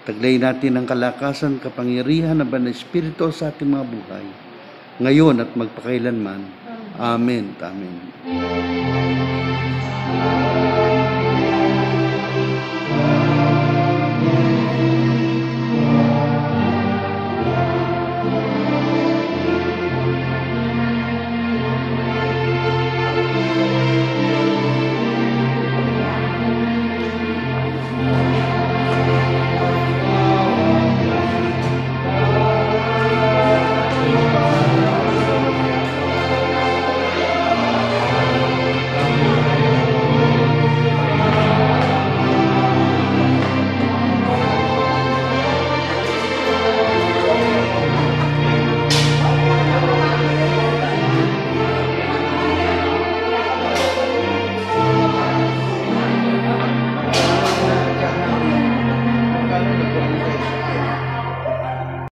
H: Taglay natin ang kalakasan, kapangyarihan ng Banal na Espiritu sa ating mga buhay, ngayon at magpakailanman. Amen. Amen.